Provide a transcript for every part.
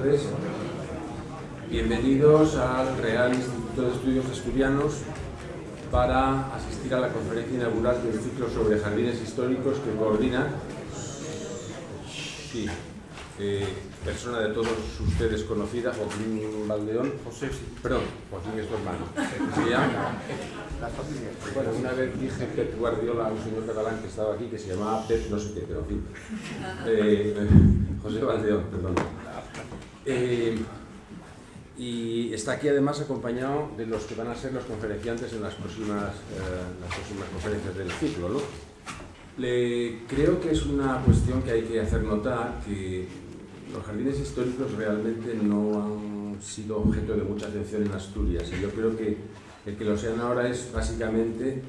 tardes. Bienvenidos al Real Instituto de Estudios Asturianos para asistir a la conferencia inaugural del ciclo sobre jardines históricos que coordina persona de todos ustedes conocida, Joaquín Valdeón. Perdón, Joaquín es tu hermano. Bueno, una vez dije Pep Guardiola a un señor catalán que estaba aquí que se llamaba Pep no sé qué, pero en fin. José Valdeón, perdón. Y está aquí además acompañado de los que van a ser los conferenciantes en las próximas conferencias del ciclo, ¿no? Creo que es una cuestión que hay que hacer notar que los jardines históricos realmente no han sido objeto de mucha atención en Asturias, y yo creo que el que lo sean ahora es básicamente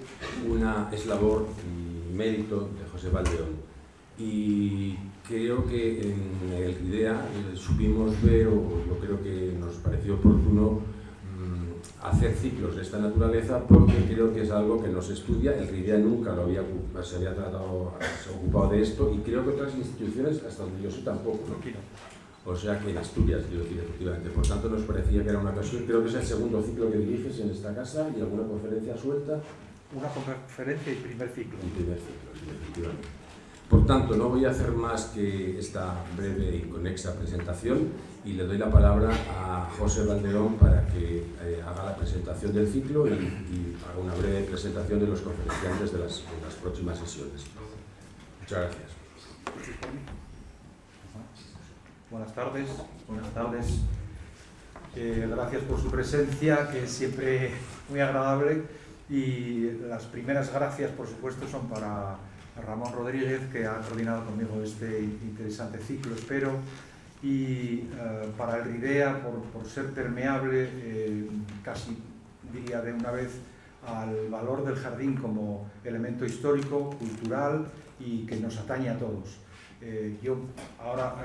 labor y mérito de José Valdeón. Y creo que en el IDEA supimos ver, o yo creo que nos pareció oportuno hacer ciclos de esta naturaleza, porque creo que es algo que no se estudia. El IDEA nunca se había ocupado de esto, y creo que otras instituciones, hasta donde yo sé, tampoco, ¿no? O sea que en Asturias, quiero decir, efectivamente. Por tanto, nos parecía que era una ocasión. Creo que es el segundo ciclo que diriges en esta casa, y alguna conferencia suelta. Una conferencia y primer ciclo. Y primer ciclo, sí, efectivamente. Por tanto, no voy a hacer más que esta breve y conexa presentación, y le doy la palabra a José Valdeón para que haga la presentación del ciclo y haga una breve presentación de los conferenciantes de las próximas sesiones. Muchas gracias. Buenas tardes. Gracias por su presencia, que es siempre muy agradable, y las primeras gracias, por supuesto, son para Ramón Rodríguez, que ha coordinado conmigo este interesante ciclo, espero, y para el RIDEA por ser permeable, casi diría de una vez, al valor del jardín como elemento histórico, cultural y que nos atañe a todos. Yo ahora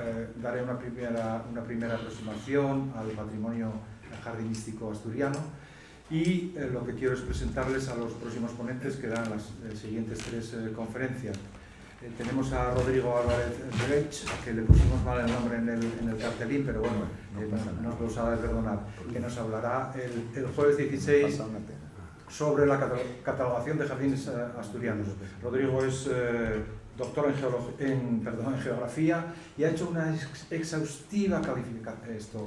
daré una primera aproximación al patrimonio jardinístico asturiano, y lo que quiero es presentarles a los próximos ponentes que dan las siguientes tres conferencias. Tenemos a Rodrigo Álvarez Derech, que le pusimos mal el nombre en el cartelín, pero bueno, nos lo sabe perdonar, que nos hablará el jueves 16 sobre la catalogación de jardines asturianos. Rodrigo es doctor en geografía, y ha hecho una exhaustiva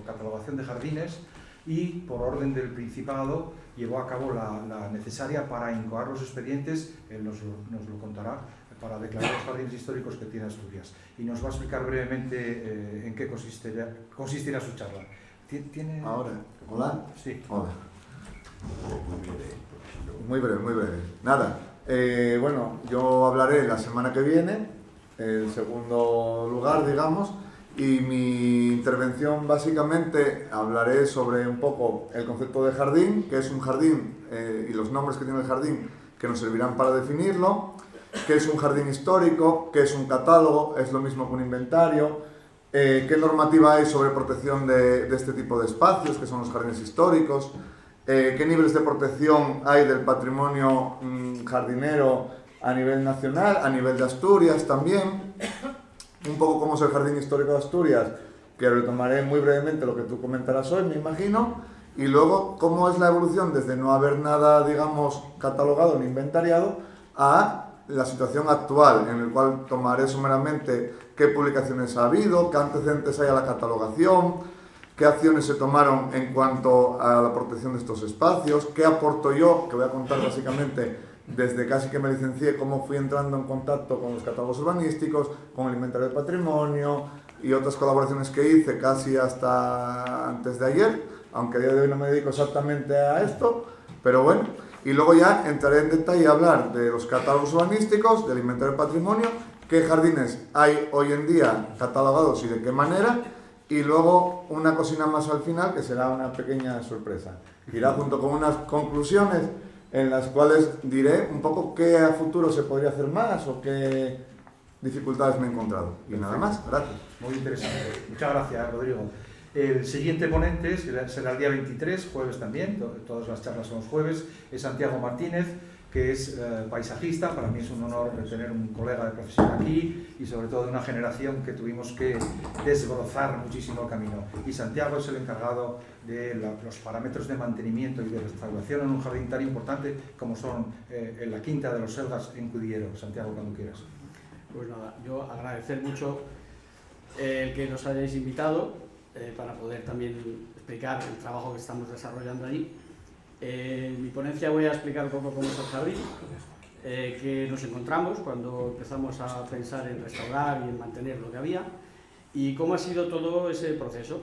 catalogación de jardines, y por orden del Principado llevó a cabo la necesaria para incoar los expedientes. Él nos lo contará, para declarar los jardines históricos que tiene Asturias, y nos va a explicar brevemente en qué consistirá su charla. ¿Tiene... Ahora, ¿hola? Sí. Hola. Muy breve. Nada, bueno, yo hablaré la semana que viene, el segundo lugar, digamos, y mi intervención básicamente hablaré sobre un poco el concepto de jardín, que es un jardín, y los nombres que tiene el jardín que nos servirán para definirlo, qué es un jardín histórico, qué es un catálogo, es lo mismo que un inventario, qué normativa hay sobre protección de este tipo de espacios, que son los jardines históricos, qué niveles de protección hay del patrimonio jardinero a nivel nacional, a nivel de Asturias también. Un poco cómo es el Jardín Histórico de Asturias, que retomaré muy brevemente lo que tú comentarás hoy, me imagino, y luego cómo es la evolución desde no haber nada, digamos, catalogado ni inventariado a la situación actual, en el cual tomaré someramente qué publicaciones ha habido, qué antecedentes hay a la catalogación, qué acciones se tomaron en cuanto a la protección de estos espacios, qué aporto yo, que voy a contar básicamente desde casi que me licencié, cómo fui entrando en contacto con los catálogos urbanísticos, con el inventario de patrimonio y otras colaboraciones que hice casi hasta antes de ayer, aunque a día de hoy no me dedico exactamente a esto, pero bueno. Y luego ya entraré en detalle a hablar de los catálogos urbanísticos, del inventario de patrimonio, qué jardines hay hoy en día catalogados y de qué manera, y luego una cosina más al final que será una pequeña sorpresa. Irá junto con unas conclusiones en las cuales diré un poco qué a futuro se podría hacer más o qué dificultades me he encontrado. Y nada más, gracias. Muy interesante. Muchas gracias, Rodrigo. El siguiente ponente será el día 23, jueves también, todas las charlas son los jueves, es Santiago Martínez, que es paisajista. Para mí es un honor tener un colega de profesión aquí y sobre todo de una generación que tuvimos que desbrozar muchísimo el camino. Y Santiago es el encargado de los parámetros de mantenimiento y de restauración en un jardín tan importante como son en la Quinta de los Selgas en Cudiero. Santiago, cuando quieras. Pues nada, yo agradecer mucho el que nos hayáis invitado para poder también explicar el trabajo que estamos desarrollando allí. En mi ponencia voy a explicar un poco cómo es el jardín, que nos encontramos cuando empezamos a pensar en restaurar y en mantener lo que había y cómo ha sido todo ese proceso,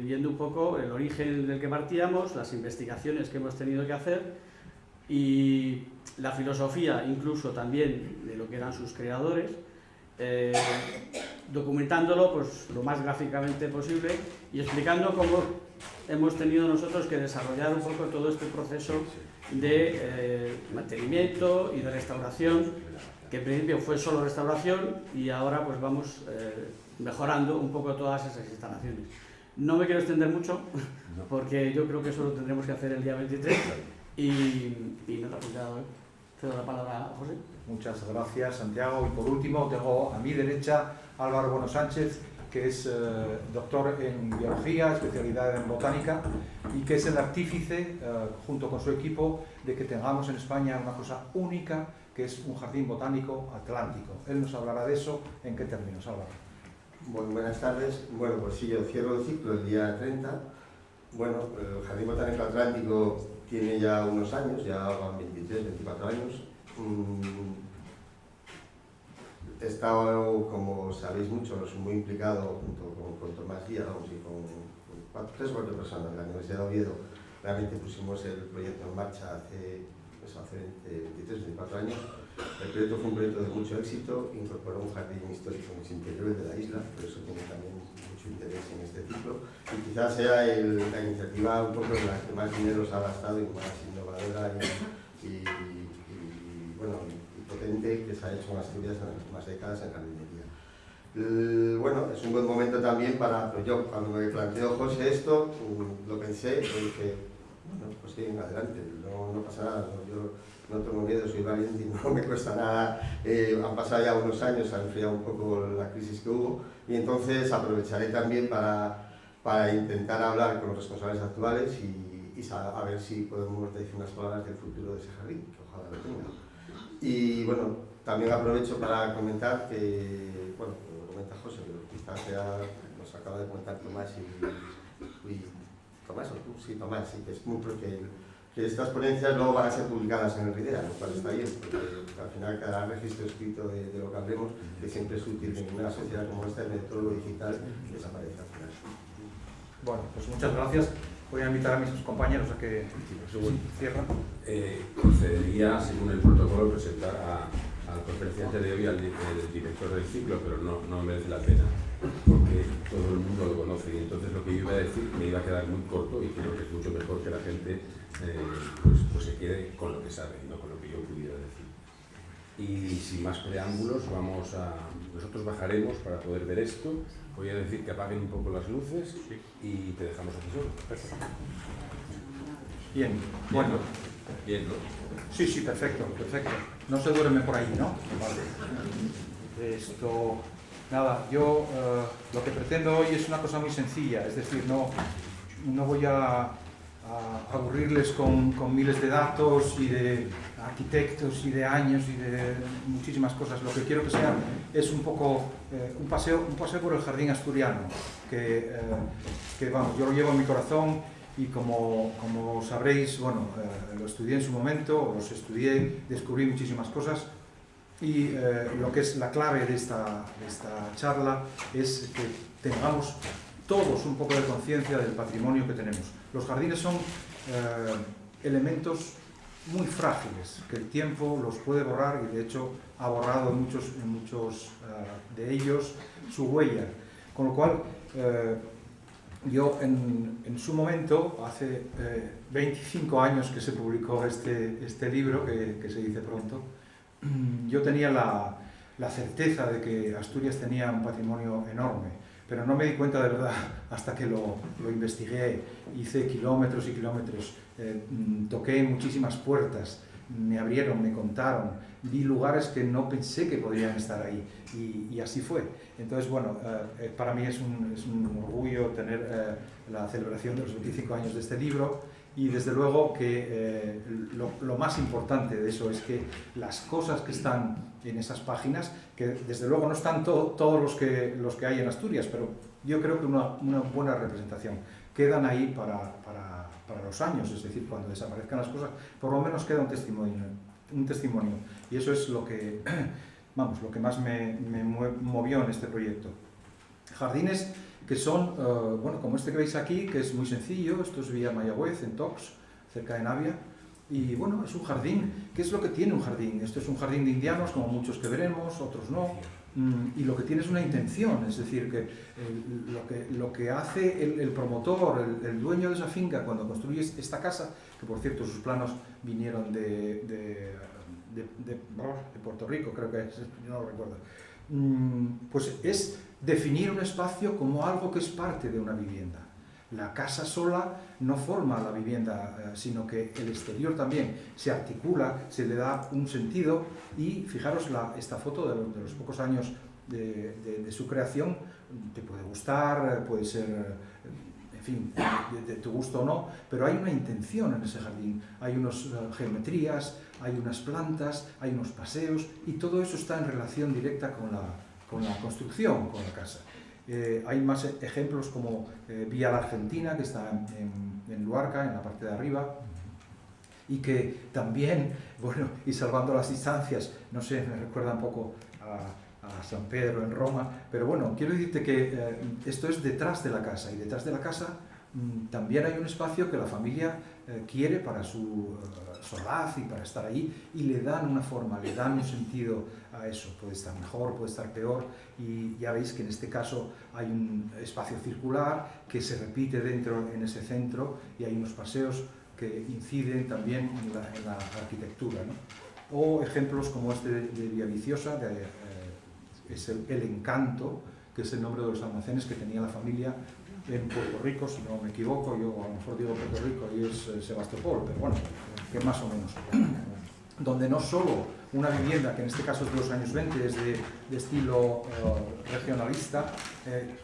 viendo un poco el origen del que partíamos, las investigaciones que hemos tenido que hacer y la filosofía incluso también de lo que eran sus creadores, documentándolo pues, lo más gráficamente posible y explicando cómo hemos tenido nosotros que desarrollar un poco todo este proceso de mantenimiento y de restauración, que en principio fue solo restauración y ahora pues vamos mejorando un poco todas esas instalaciones. No me quiero extender mucho porque yo creo que eso lo tendremos que hacer el día 23 y nada, pues ya cedo la palabra a José. Muchas gracias, Santiago. Y por último tengo a mi derecha Álvaro Bueno Sánchez, que es doctor en biología, especialidad en botánica, y que es el artífice, junto con su equipo, de que tengamos en España una cosa única, que es un jardín botánico atlántico. Él nos hablará de eso. ¿En qué términos, Álvaro? Bueno, buenas tardes. Bueno, pues sí, yo cierro el ciclo el día 30. Bueno, el Jardín Botánico Atlántico tiene ya unos años, ya van 23, 24 años. He estado, como sabéis muchos, muy implicado junto con Tomás Díaz y con 3 o 4 personas de la Universidad de Oviedo. Realmente pusimos el proyecto en marcha hace 23, 24 años. El proyecto fue un proyecto de mucho éxito, incorporó un jardín histórico en los interiores de la isla, por eso tiene también mucho interés en este ciclo. Y quizás sea la iniciativa un poco en la que más dinero se ha gastado y más innovadora y potente que se ha hecho en Asturias en las últimas décadas en jardinería. Bueno, es un buen momento también para, pues yo cuando me planteó José esto, lo pensé y dije, bueno, pues sí, adelante, no pasa nada, yo no tengo miedo, soy valiente y no me cuesta nada. Han pasado ya unos años, ha enfriado un poco la crisis que hubo y entonces aprovecharé también para intentar hablar con los responsables actuales y a ver si podemos decir unas palabras del futuro de ese jardín, que ojalá lo tenga. Y bueno, también aprovecho para comentar que, bueno, como lo comenta José, pero quizás ya nos acaba de comentar Tomás Tomás, o tú, sí, Tomás, sí, que es muy que estas ponencias luego van a ser publicadas en el RIDEA, lo cual está bien, porque al final cada registro escrito de lo que hablemos, que siempre es útil en una sociedad como esta, en todo lo digital, desaparece al final. Bueno, pues muchas gracias. Voy a invitar a mis compañeros a que cierren. Procedería, según el protocolo, presentar al conferenciante de hoy, al director del ciclo, pero no merece la pena, porque todo el mundo lo conoce y entonces lo que yo iba a decir me iba a quedar muy corto y creo que es mucho mejor que la gente pues se quede con lo que sabe y no con lo que yo pudiera decir. Y sin más preámbulos, nosotros bajaremos para poder ver esto. Voy a decir que apaguen un poco las luces y te dejamos aquí solo. Perfecto. Bien, bueno. Bien, ¿no? Sí, perfecto. No se duerme por ahí, ¿no? Vale. Esto, nada, yo lo que pretendo hoy es una cosa muy sencilla, es decir, no voy a aburrirles con miles de datos y de arquitectos y de años y de muchísimas cosas. Lo que quiero que sea es un poco un paseo por el jardín asturiano, que vamos, yo lo llevo en mi corazón y como sabréis, bueno, lo estudié en su momento, los estudié, descubrí muchísimas cosas y lo que es la clave de esta charla es que tengamos todos un poco de conciencia del patrimonio que tenemos. Los jardines son elementos muy frágiles, que el tiempo los puede borrar y de hecho ha borrado en muchos de ellos su huella. Con lo cual, yo en su momento, hace 25 años que se publicó este libro, que se dice pronto, yo tenía la certeza de que Asturias tenía un patrimonio enorme. Pero no me di cuenta de verdad hasta que lo investigué, hice kilómetros y kilómetros, toqué muchísimas puertas me abrieron, me contaron, vi lugares que no pensé que podrían estar ahí, y así fue. Entonces, bueno, para mí es un orgullo tener la celebración de los 25 años de este libro, y desde luego que lo más importante de eso es que las cosas que están en esas páginas, que desde luego no están todos los que hay en Asturias, pero yo creo que una buena representación, quedan ahí para los años, es decir, cuando desaparezcan las cosas, por lo menos queda un testimonio. Y eso es lo que, vamos, lo que más me movió en este proyecto. Jardines que son, bueno, como este que veis aquí, que es muy sencillo. Esto es Villa Mayagüez, en Tox, cerca de Navia, y bueno, es un jardín. ¿Qué es lo que tiene un jardín? Esto es un jardín de indianos, como muchos que veremos, otros no, y lo que tiene es una intención, es decir, que lo que hace el promotor, el dueño de esa finca, cuando construye esta casa, que por cierto sus planos vinieron de Puerto Rico, creo que es, no lo recuerdo, pues es definir un espacio como algo que es parte de una vivienda. La casa sola no forma la vivienda, sino que el exterior también se articula, se le da un sentido, y fijaros esta foto de los pocos años de su creación. Te puede gustar, puede ser, en fin, de tu gusto o no, pero hay una intención en ese jardín, hay unas geometrías, hay unas plantas, hay unos paseos, y todo eso está en relación directa con la construcción, con la casa. Hay más ejemplos como Villa la Argentina, que está en Luarca, en la parte de arriba, y que también, bueno, y salvando las distancias, no sé, me recuerda un poco a San Pedro en Roma, pero bueno, quiero decirte que esto es detrás de la casa, y detrás de la casa también hay un espacio que la familia quiere para su solaz y para estar ahí, y le dan una forma, le dan un sentido a eso. Puede estar mejor, puede estar peor, y ya veis que en este caso hay un espacio circular que se repite dentro en ese centro, y hay unos paseos que inciden también en la arquitectura, ¿no? O ejemplos como este de Villaviciosa, es el Encanto, que es el nombre de los almacenes que tenía la familia en Puerto Rico, si no me equivoco. Yo a lo mejor digo Puerto Rico y es Sebastopol, pero bueno, que más o menos. Donde no solo una vivienda, que en este caso es de los años 20, es de estilo regionalista,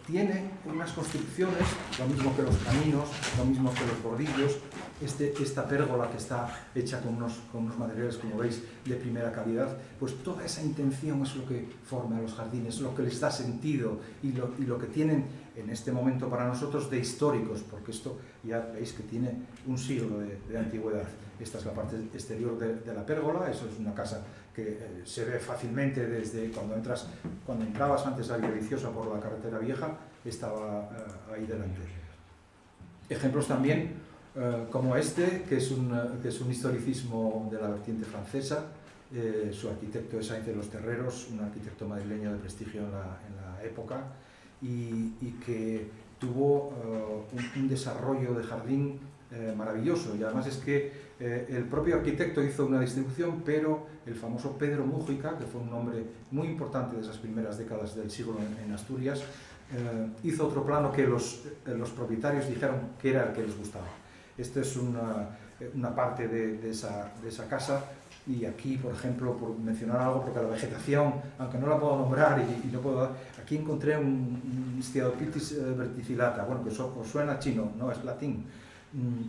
tiene unas construcciones, lo mismo que los caminos, lo mismo que los bordillos, esta pérgola que está hecha con unos materiales, como veis, de primera calidad. Pues toda esa intención es lo que forma los jardines, lo que les da sentido, y lo que tienen en este momento para nosotros de históricos, porque esto ya veis que tiene un siglo de antigüedad. Esta es la parte exterior de la pérgola. Eso es una casa que se ve fácilmente desde cuando entrabas antes a Villaviciosa por la carretera vieja, estaba ahí delante. Ejemplos también como este, que es un historicismo de la vertiente francesa. Su arquitecto es Sainz de los Terreros, un arquitecto madrileño de prestigio en la época, y que tuvo un desarrollo de jardín maravilloso. Y además es que el propio arquitecto hizo una distribución, pero el famoso Pedro Mújica, que fue un hombre muy importante de esas primeras décadas del siglo en Asturias, hizo otro plano que los propietarios dijeron que era el que les gustaba. Esta es una parte de esa casa. Y aquí, por ejemplo, por mencionar algo, porque la vegetación, aunque no la puedo nombrar y no puedo dar, aquí encontré un Stiadophytis verticillata, bueno, que os suena chino, no es latín,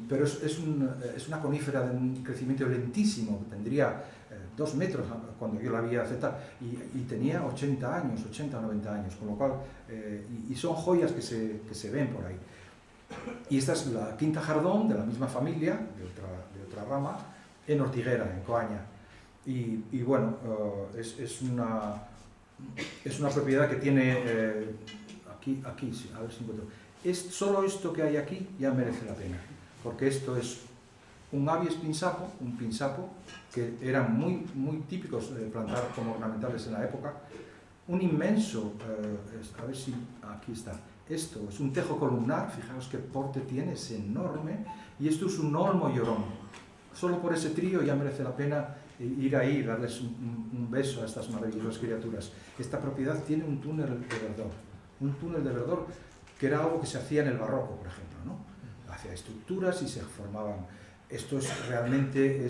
pero es una conífera de un crecimiento lentísimo, que tendría 2 metros cuando yo la vi aceptar, y tenía 80 años, 80 o 90 años, con lo cual, y son joyas que se ven por ahí. Y esta es la Quinta Jardón, de la misma familia, de otra rama, en Ortiguera, en Coaña. Y bueno, es una propiedad que tiene aquí sí, a ver si encuentro. Solo esto que hay aquí ya merece la pena, porque esto es un Abies pinsapo, un pinsapo, que eran muy típicos de plantar como ornamentales en la época. Un inmenso, a ver si aquí está. Esto es un tejo columnar, fijaos qué porte tiene, es enorme, y esto es un olmo llorón. Solo por ese trío ya merece la pena ir ahí y darles un beso a estas maravillosas criaturas. Esta propiedad tiene un túnel de verdor, que era algo que se hacía en el barroco, por ejemplo, ¿no? Hacía estructuras y se formaban. Esto es realmente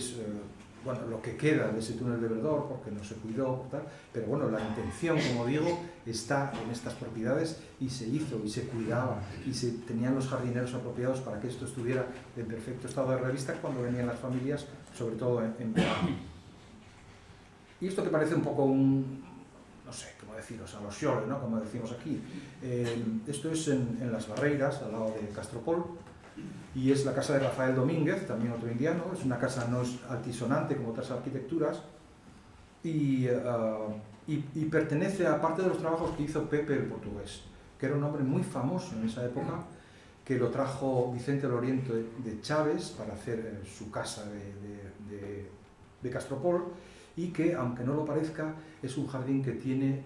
bueno, lo que queda de ese túnel de verdor, porque no se cuidó, tal, pero bueno, la intención, como digo, está en estas propiedades y se hizo y se cuidaba y se tenían los jardineros apropiados para que esto estuviera en perfecto estado de revista cuando venían las familias, sobre todo en verano. Y esto que parece un poco no sé, cómo deciros, a los xoles, ¿no? Como decimos aquí. Esto es en Las Barreiras, al lado de Castropol, y es la casa de Rafael Domínguez, también otro indiano. Es una casa no es altisonante como otras arquitecturas, y pertenece a parte de los trabajos que hizo Pepe el Portugués, que era un hombre muy famoso en esa época, que lo trajo Vicente Loriento de Chaves para hacer su casa de Castropol, y que, aunque no lo parezca, es un jardín que tiene,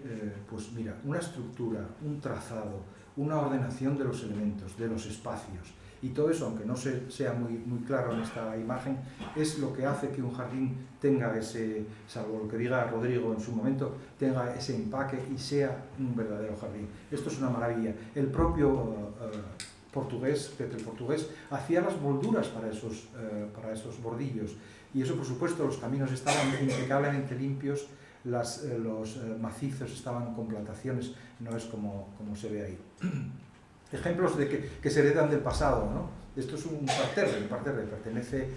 pues mira, una estructura, un trazado, una ordenación de los elementos, de los espacios, y todo eso, aunque no sea muy claro en esta imagen, es lo que hace que un jardín tenga ese, salvo lo que diga Rodrigo en su momento, tenga ese empaque y sea un verdadero jardín. Esto es una maravilla. El propio portugués, Pepe el Portugués, hacía las molduras para esos bordillos, y eso, por supuesto, los caminos estaban impecablemente limpios, los macizos estaban con plantaciones, no es como se ve ahí. Ejemplos de que se heredan del pasado, ¿no? Esto es un parterre, pertenece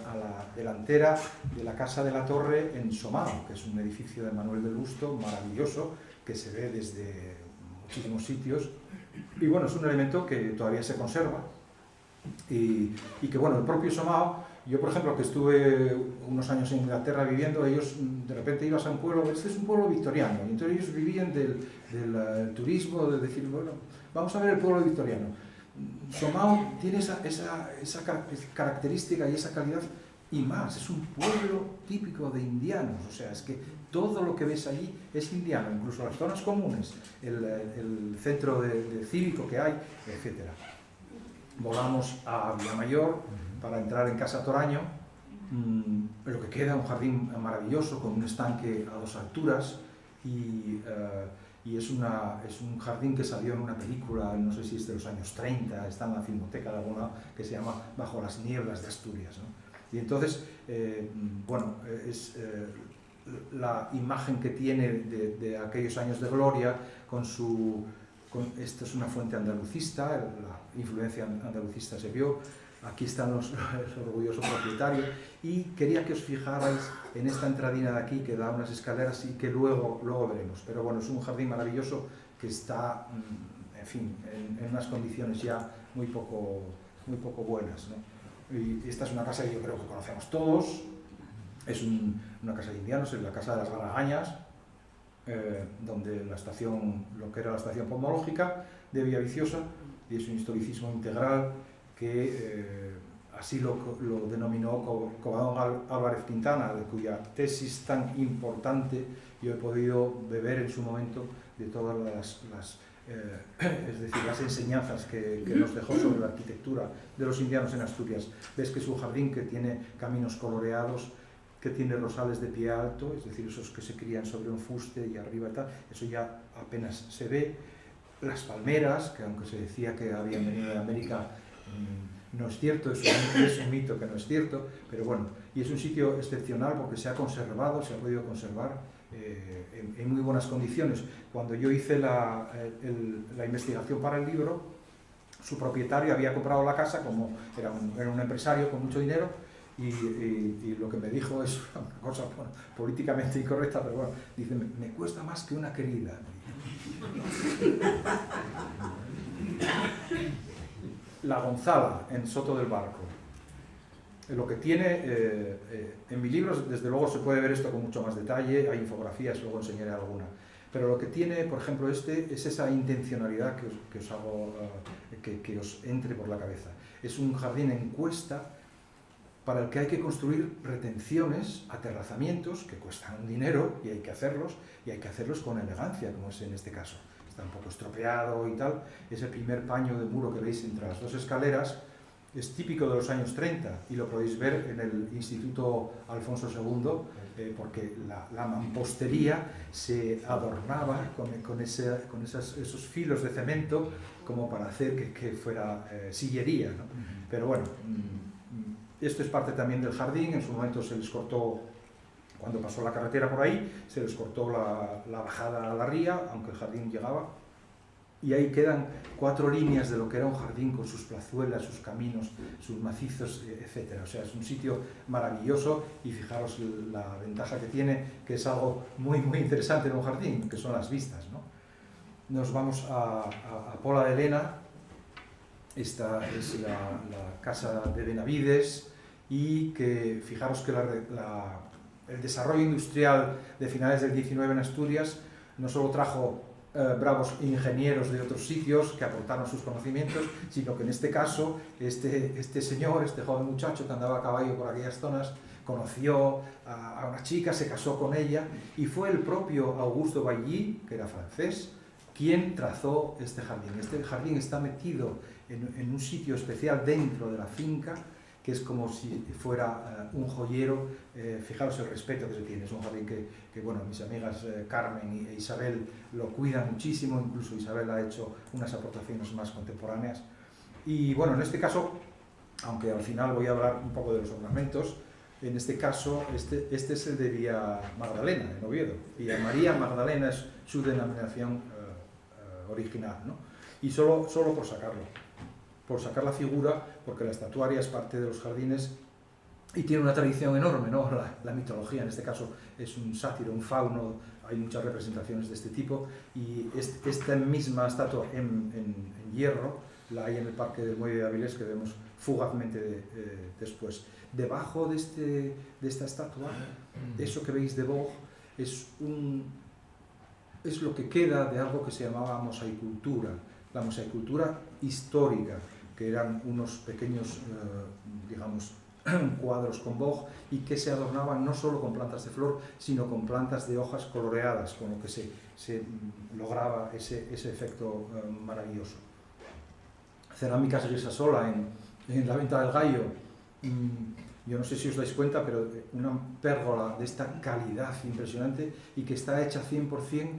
a la delantera de la Casa de la Torre en Somao, que es un edificio de Manuel del Busto maravilloso, que se ve desde muchísimos sitios, y bueno, es un elemento que todavía se conserva, y que bueno, el propio Somao, yo por ejemplo que estuve unos años en Inglaterra viviendo, ellos de repente ibas a un pueblo, este es un pueblo victoriano, y entonces ellos vivían del turismo, de decir, bueno, vamos a ver el pueblo victoriano. Somao tiene esa característica y esa calidad, y más, es un pueblo típico de indianos, o sea, es que todo lo que ves allí es indiano, incluso las zonas comunes, el centro de cívico que hay, etc. Volamos a Villamayor para entrar en Casa Toraño, lo que queda un jardín maravilloso con un estanque a 2 alturas, y es un jardín que salió en una película, no sé si es de los años 30, está en la Filmoteca de alguna, que se llama Bajo las nieblas de Asturias, ¿no? Y entonces, bueno, es la imagen que tiene de aquellos años de gloria, esto es una fuente andalucista, la influencia andalucista se vio. Aquí están el orgulloso propietario, y quería que os fijarais en esta entradina de aquí que da unas escaleras y que luego veremos. Pero bueno, es un jardín maravilloso que está, en fin, en unas condiciones ya muy poco buenas, ¿no? Y esta es una casa que yo creo que conocemos todos, es una casa de indianos, es la casa de las Garagañas, donde lo que era la estación pomológica de Villaviciosa, y es un historicismo integral que así lo denominó Covadonga Álvarez Quintana, de cuya tesis tan importante yo he podido beber en su momento de todas es decir, las enseñanzas que nos dejó sobre la arquitectura de los indianos en Asturias. Ves que es un jardín que tiene caminos coloreados, que tiene rosales de pie alto, es decir, esos que se crían sobre un fuste y arriba y tal, eso ya apenas se ve. Las palmeras, que aunque se decía que habían venido de América, no es cierto, es un mito que no es cierto, pero bueno, y es un sitio excepcional porque se ha conservado, se ha podido conservar en muy buenas condiciones. Cuando yo hice la investigación para el libro, su propietario había comprado la casa, como era un empresario con mucho dinero, y lo que me dijo es una cosa políticamente incorrecta, pero bueno, dice, me cuesta más que una querida. La Gonzala, en Soto del Barco. Lo que tiene, en mi libro, desde luego se puede ver esto con mucho más detalle, hay infografías, luego enseñaré alguna. Pero lo que tiene, por ejemplo, es esa intencionalidad que os hago, que os entre por la cabeza. Es un jardín en cuesta para el que hay que construir retenciones, aterrazamientos, que cuestan un dinero y hay que hacerlos con elegancia, como es en este caso. Está un poco estropeado y tal. Ese primer paño de muro que veis entre las 2 escaleras es típico de los años 30 y lo podéis ver en el Instituto Alfonso II, porque la mampostería se adornaba con esos filos de cemento como para hacer que fuera sillería, ¿no? Pero bueno, Esto es parte también del jardín. En su momento se les cortó, cuando pasó la carretera por ahí, se les cortó la bajada a la ría, aunque el jardín llegaba. Y ahí quedan 4 líneas de lo que era un jardín con sus plazuelas, sus caminos, sus macizos, etc. O sea, es un sitio maravilloso y fijaros la ventaja que tiene, que es algo muy, muy interesante en un jardín, que son las vistas, ¿no? Nos vamos a Pola de Lena. Esta es la casa de Benavides y que fijaros que el desarrollo industrial de finales del 19 en Asturias no solo trajo bravos ingenieros de otros sitios que aportaron sus conocimientos, sino que en este caso este señor, este joven muchacho que andaba a caballo por aquellas zonas, conoció a una chica, se casó con ella y fue el propio Augusto Bailly, que era francés, quien trazó este jardín. Este jardín está metido en un sitio especial dentro de la finca, que es como si fuera un joyero. Fijaros el respeto que se tiene. Es un jardín que bueno, mis amigas Carmen e Isabel lo cuidan muchísimo, incluso Isabel ha hecho unas aportaciones más contemporáneas. Y bueno, en este caso, aunque al final voy a hablar un poco de los ornamentos, en este caso, este es el de Vía Magdalena, en Oviedo. Vía María Magdalena es su denominación original, ¿no? Y solo por sacar la figura, porque la estatuaria es parte de los jardines y tiene una tradición enorme, ¿no? La mitología, en este caso, es un sátiro, un fauno, hay muchas representaciones de este tipo, y esta misma estatua en hierro la hay en el Parque del Muelle de Avilés, que vemos fugazmente después. Debajo de esta estatua, eso que veis de Boj es lo que queda de algo que se llamaba mosaicultura, la mosaicultura histórica, que eran unos pequeños, digamos, cuadros con boj y que se adornaban no solo con plantas de flor, sino con plantas de hojas coloreadas, con lo que se lograba ese efecto maravilloso. Cerámicas Grisasola en la Venta del Gallo. Yo no sé si os dais cuenta, pero una pérgola de esta calidad impresionante y que está hecha 100%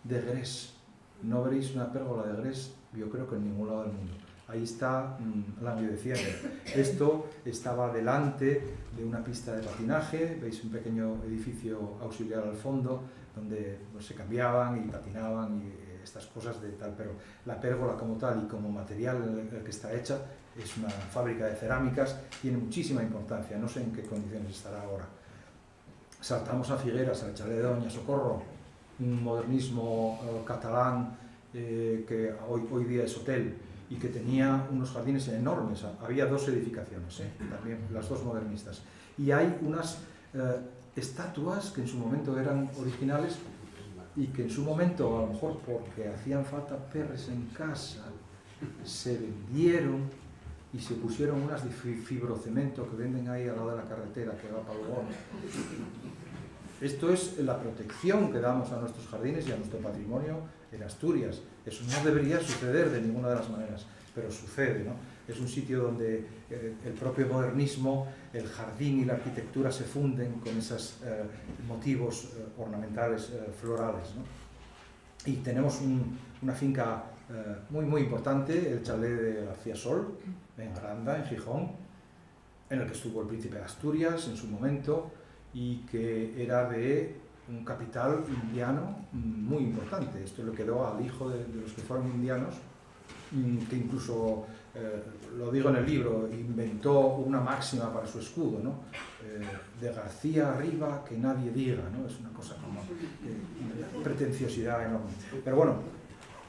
de grés. No veréis una pérgola de grés, yo creo que en ningún lado del mundo. Ahí está languideciendo. Esto estaba delante de una pista de patinaje, veis un pequeño edificio auxiliar al fondo, donde pues, se cambiaban y patinaban y estas cosas de tal, pero la pérgola como tal y como material en el que está hecha es una fábrica de cerámicas, tiene muchísima importancia, no sé en qué condiciones estará ahora. Saltamos a Figueras, al chalet de Doña Socorro, un modernismo catalán que hoy día es hotel y que tenía unos jardines enormes. Había 2 edificaciones, también las 2 modernistas. Y hay unas estatuas que en su momento eran originales y que en su momento, a lo mejor porque hacían falta perres en casa, se vendieron y se pusieron unas de fibrocemento que venden ahí al lado de la carretera que va para Lugón. Esto es la protección que damos a nuestros jardines y a nuestro patrimonio en Asturias. Eso no debería suceder de ninguna de las maneras, pero sucede, ¿no? Es un sitio donde el propio modernismo, el jardín y la arquitectura se funden con esos motivos ornamentales, florales, ¿no? Y tenemos una finca muy, muy importante, el chalet de García Sol, en Aranda, en Gijón, en el que estuvo el príncipe de Asturias en su momento, y que era de un capital indiano muy importante. Esto le quedó al hijo de los que fueron indianos, que incluso, lo digo en el libro, inventó una máxima para su escudo, ¿no? De García arriba que nadie diga, ¿no? Es una cosa como pretenciosidad enorme. Pero bueno,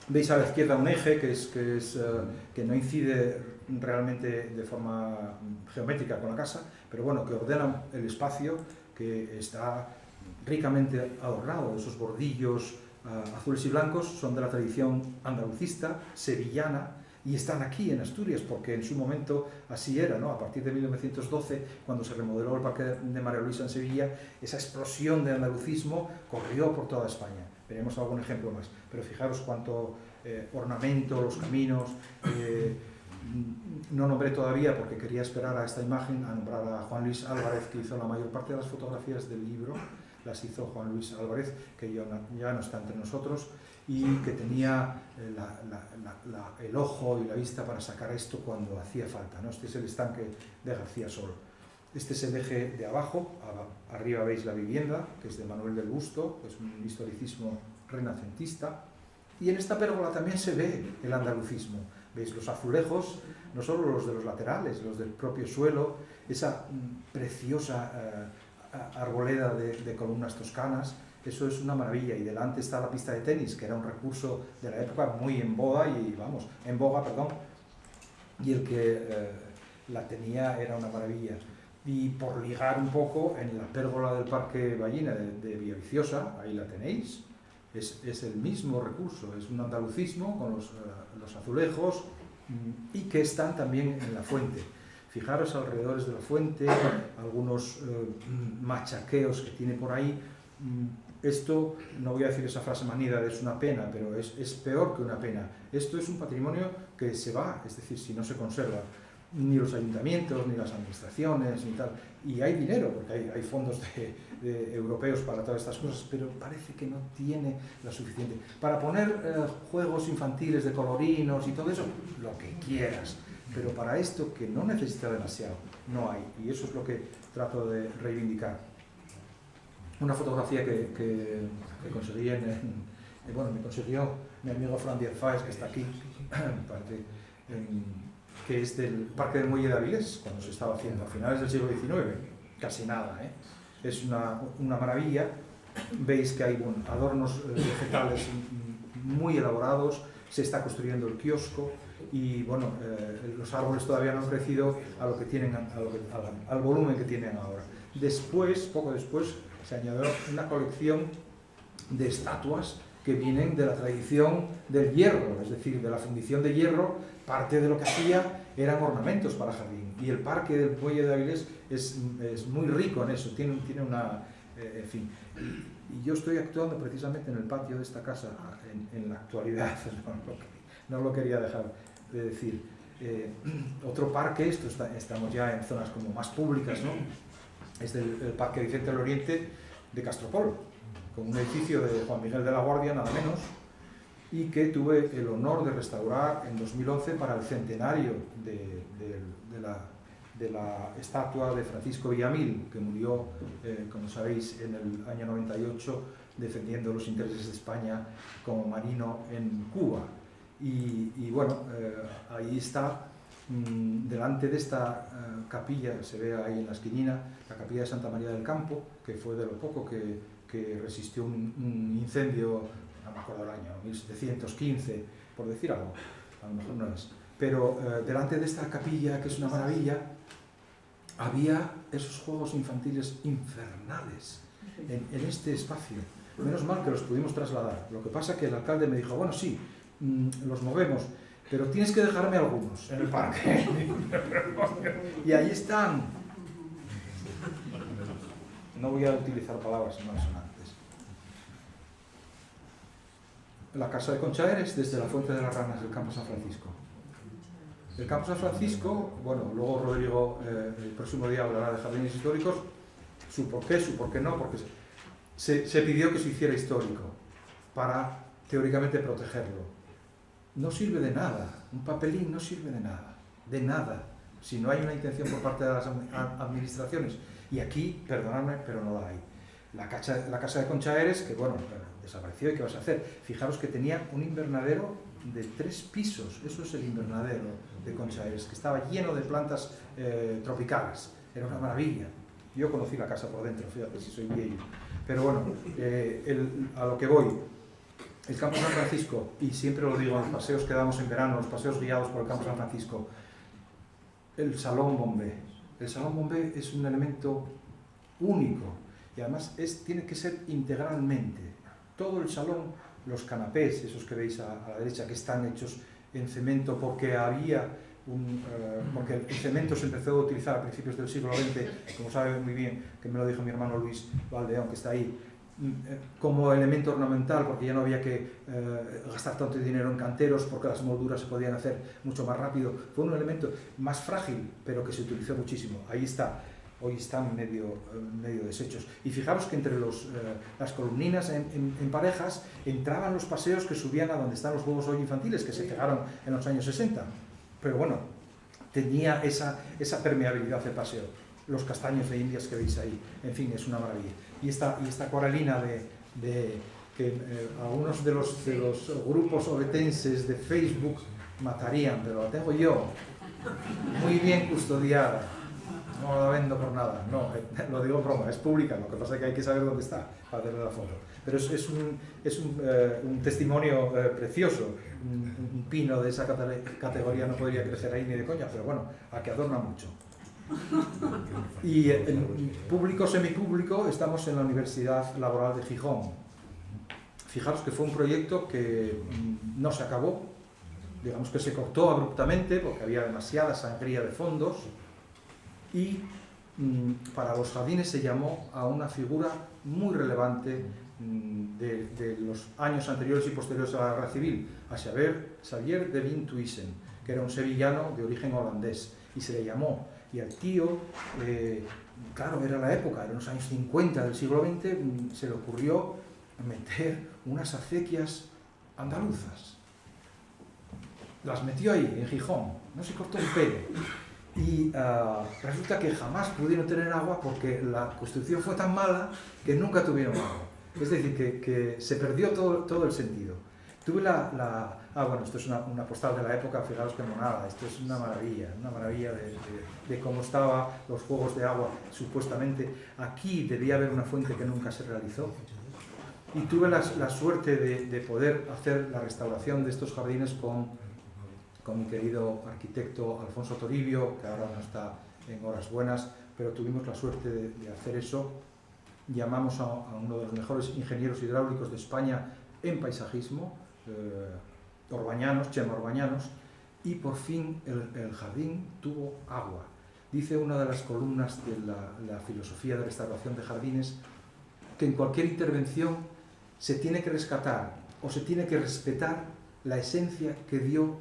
veis a la izquierda un eje que no incide realmente de forma geométrica con la casa, pero bueno, que ordena el espacio, que está ricamente adornado. Esos bordillos azules y blancos son de la tradición andalucista, sevillana, y están aquí en Asturias, porque en su momento así era, ¿no? A partir de 1912, cuando se remodeló el Parque de María Luisa en Sevilla, esa explosión de andalucismo corrió por toda España. Veremos algún ejemplo más, pero fijaros cuánto ornamento, los caminos. No nombré todavía, porque quería esperar a esta imagen, a nombrar a Juan Luis Álvarez, que hizo la mayor parte de las fotografías del libro. Las hizo Juan Luis Álvarez, que ya no está entre nosotros, y que tenía el ojo y la vista para sacar esto cuando hacía falta, ¿no? Este es el estanque de García Sol. Este es el eje de abajo, arriba veis la vivienda, que es de Manuel del Busto, es un historicismo renacentista, y en esta pérgola también se ve el andalucismo. Veis los azulejos, no solo los de los laterales, los del propio suelo, esa preciosa arboleda de columnas toscanas, eso es una maravilla. Y delante está la pista de tenis, que era un recurso de la época muy en boga, y el que la tenía era una maravilla. Y por ligar un poco, en la pérgola del Parque Ballina de Villaviciosa, ahí la tenéis, es el mismo recurso, es un andalucismo con los azulejos, y que están también en la fuente. Fijaros alrededores de la fuente, algunos machaqueos que tiene por ahí. Esto, no voy a decir esa frase manida, es una pena, pero es peor que una pena. Esto es un patrimonio que se va, es decir, si no se conserva. Ni los ayuntamientos, ni las administraciones, ni tal. Y hay dinero, porque hay fondos europeos para todas estas cosas, pero parece que no tiene la suficiente. Para poner juegos infantiles de colorinos y todo eso, lo que quieras. Pero para esto, que no necesita demasiado, no hay. Y eso es lo que trato de reivindicar. Una fotografía que conseguí me consiguió mi amigo Fran Díaz Fáez, que está aquí, que es del Parque del Muelle de Avilés, cuando se estaba haciendo, a finales del siglo XIX, casi nada, ¿eh? Es una maravilla. Veis que hay adornos vegetales muy elaborados, se está construyendo el kiosco, y bueno, los árboles todavía no han crecido a lo que tienen, al volumen que tienen ahora. Después, poco después, se añadió una colección de estatuas que vienen de la tradición del hierro, es decir, de la fundición de hierro. Parte de lo que hacía eran ornamentos para jardín, y el Parque del Muelle de Avilés es muy rico en eso, tiene una... en fin, y yo estoy actuando precisamente en el patio de esta casa en la actualidad, no lo quería dejar de decir. Otro parque, estamos ya en zonas como más públicas, ¿no? Es el Parque Vicente del Oriente de Castropol, con un edificio de Juan Miguel de la Guardia, nada menos, y que tuve el honor de restaurar en 2011 para el centenario de la estatua de Francisco Villamil, que murió, como sabéis, en el año 98, defendiendo los intereses de España como marino en Cuba. Y bueno, ahí está, delante de esta capilla, se ve ahí en la esquinina, la capilla de Santa María del Campo, que fue de lo poco que resistió un incendio, no me acuerdo el año, 1715, por decir algo, a lo mejor no es. Pero delante de esta capilla, que es una maravilla, había esos juegos infantiles infernales en este espacio. Menos mal que los pudimos trasladar. Lo que pasa es que el alcalde me dijo, bueno, sí, los movemos, pero tienes que dejarme algunos en el parque. Y ahí están. No voy a utilizar palabras malsonantes. La casa de Conchaeres, desde la Fuente de las Ranas del Campo San Francisco. El Campo San Francisco, bueno, luego Rodrigo el próximo día hablará de jardines históricos, su por qué no, porque se pidió que se hiciera histórico para teóricamente protegerlo. No sirve de nada, un papelín no sirve de nada, si no hay una intención por parte de las administraciones. Y aquí, perdonadme, pero no la hay. La casa de Conchaeres, que bueno, desapareció, ¿y qué vas a hacer? Fijaros que tenía un invernadero de 3 pisos, eso es el invernadero de Conchaeres, que estaba lleno de plantas tropicales, era una maravilla. Yo conocí la casa por dentro, fíjate si soy viejo. Pero bueno, a lo que voy, el Campo San Francisco, y siempre lo digo en los paseos que damos en verano, los paseos guiados por el Campo San Francisco, el Salón Bombé. El Salón Bombé es un elemento único y además tiene que ser integralmente. Todo el salón, los canapés, esos que veis a la derecha, que están hechos en cemento porque porque el cemento se empezó a utilizar a principios del siglo XX, como sabe muy bien, que me lo dijo mi hermano Luis Valdeón, que está ahí, como elemento ornamental, porque ya no había que gastar tanto dinero en canteros, porque las molduras se podían hacer mucho más rápido. Fue un elemento más frágil, pero que se utilizó muchísimo. Ahí está. Hoy están medio deshechos. Y fijaros que entre las columninas en parejas entraban los paseos que subían a donde están los juegos hoy infantiles, que se pegaron en los años 60. Pero bueno, tenía esa permeabilidad de paseo. los castaños de Indias que veis ahí. En fin, es una maravilla. Y esta acuarelina que algunos de los grupos obetenses de Facebook matarían, pero la tengo yo, muy bien custodiada. No la vendo por nada, no, lo digo broma, es pública, lo que pasa es que hay que saber dónde está para hacerle la foto. Pero es un testimonio precioso. Un pino de esa categoría no podría crecer ahí ni de coña, pero bueno, a que adorna mucho. Y en público, semipúblico, estamos en la Universidad Laboral de Gijón. Fijaros que fue un proyecto que no se acabó, digamos que se cortó abruptamente porque había demasiada sangría de fondos, y para los jardines se llamó a una figura muy relevante de los años anteriores y posteriores a la Guerra Civil, a Xavier de Binthuizen, que era un sevillano de origen holandés, y se le llamó. Y al tío, claro, era la época, eran los años 50 del siglo XX, se le ocurrió meter unas acequias andaluzas. Las metió ahí, en Gijón, no se cortó un pelo. Y resulta que jamás pudieron tener agua porque la construcción fue tan mala que nunca tuvieron agua. Es decir, que se perdió todo el sentido. Tuve bueno, esto es una postal de la época, fijaros qué monada, esto es una maravilla de cómo estaban los juegos de agua, supuestamente. Aquí debía haber una fuente que nunca se realizó. Y tuve la suerte de poder hacer la restauración de estos jardines con mi querido arquitecto Alfonso Toribio, que ahora no está en horas buenas, pero tuvimos la suerte de hacer eso. Llamamos a uno de los mejores ingenieros hidráulicos de España en paisajismo, Chema Orbañanos, y por fin el jardín tuvo agua. Dice una de las columnas de la filosofía de restauración de jardines que en cualquier intervención se tiene que rescatar o se tiene que respetar la esencia que dio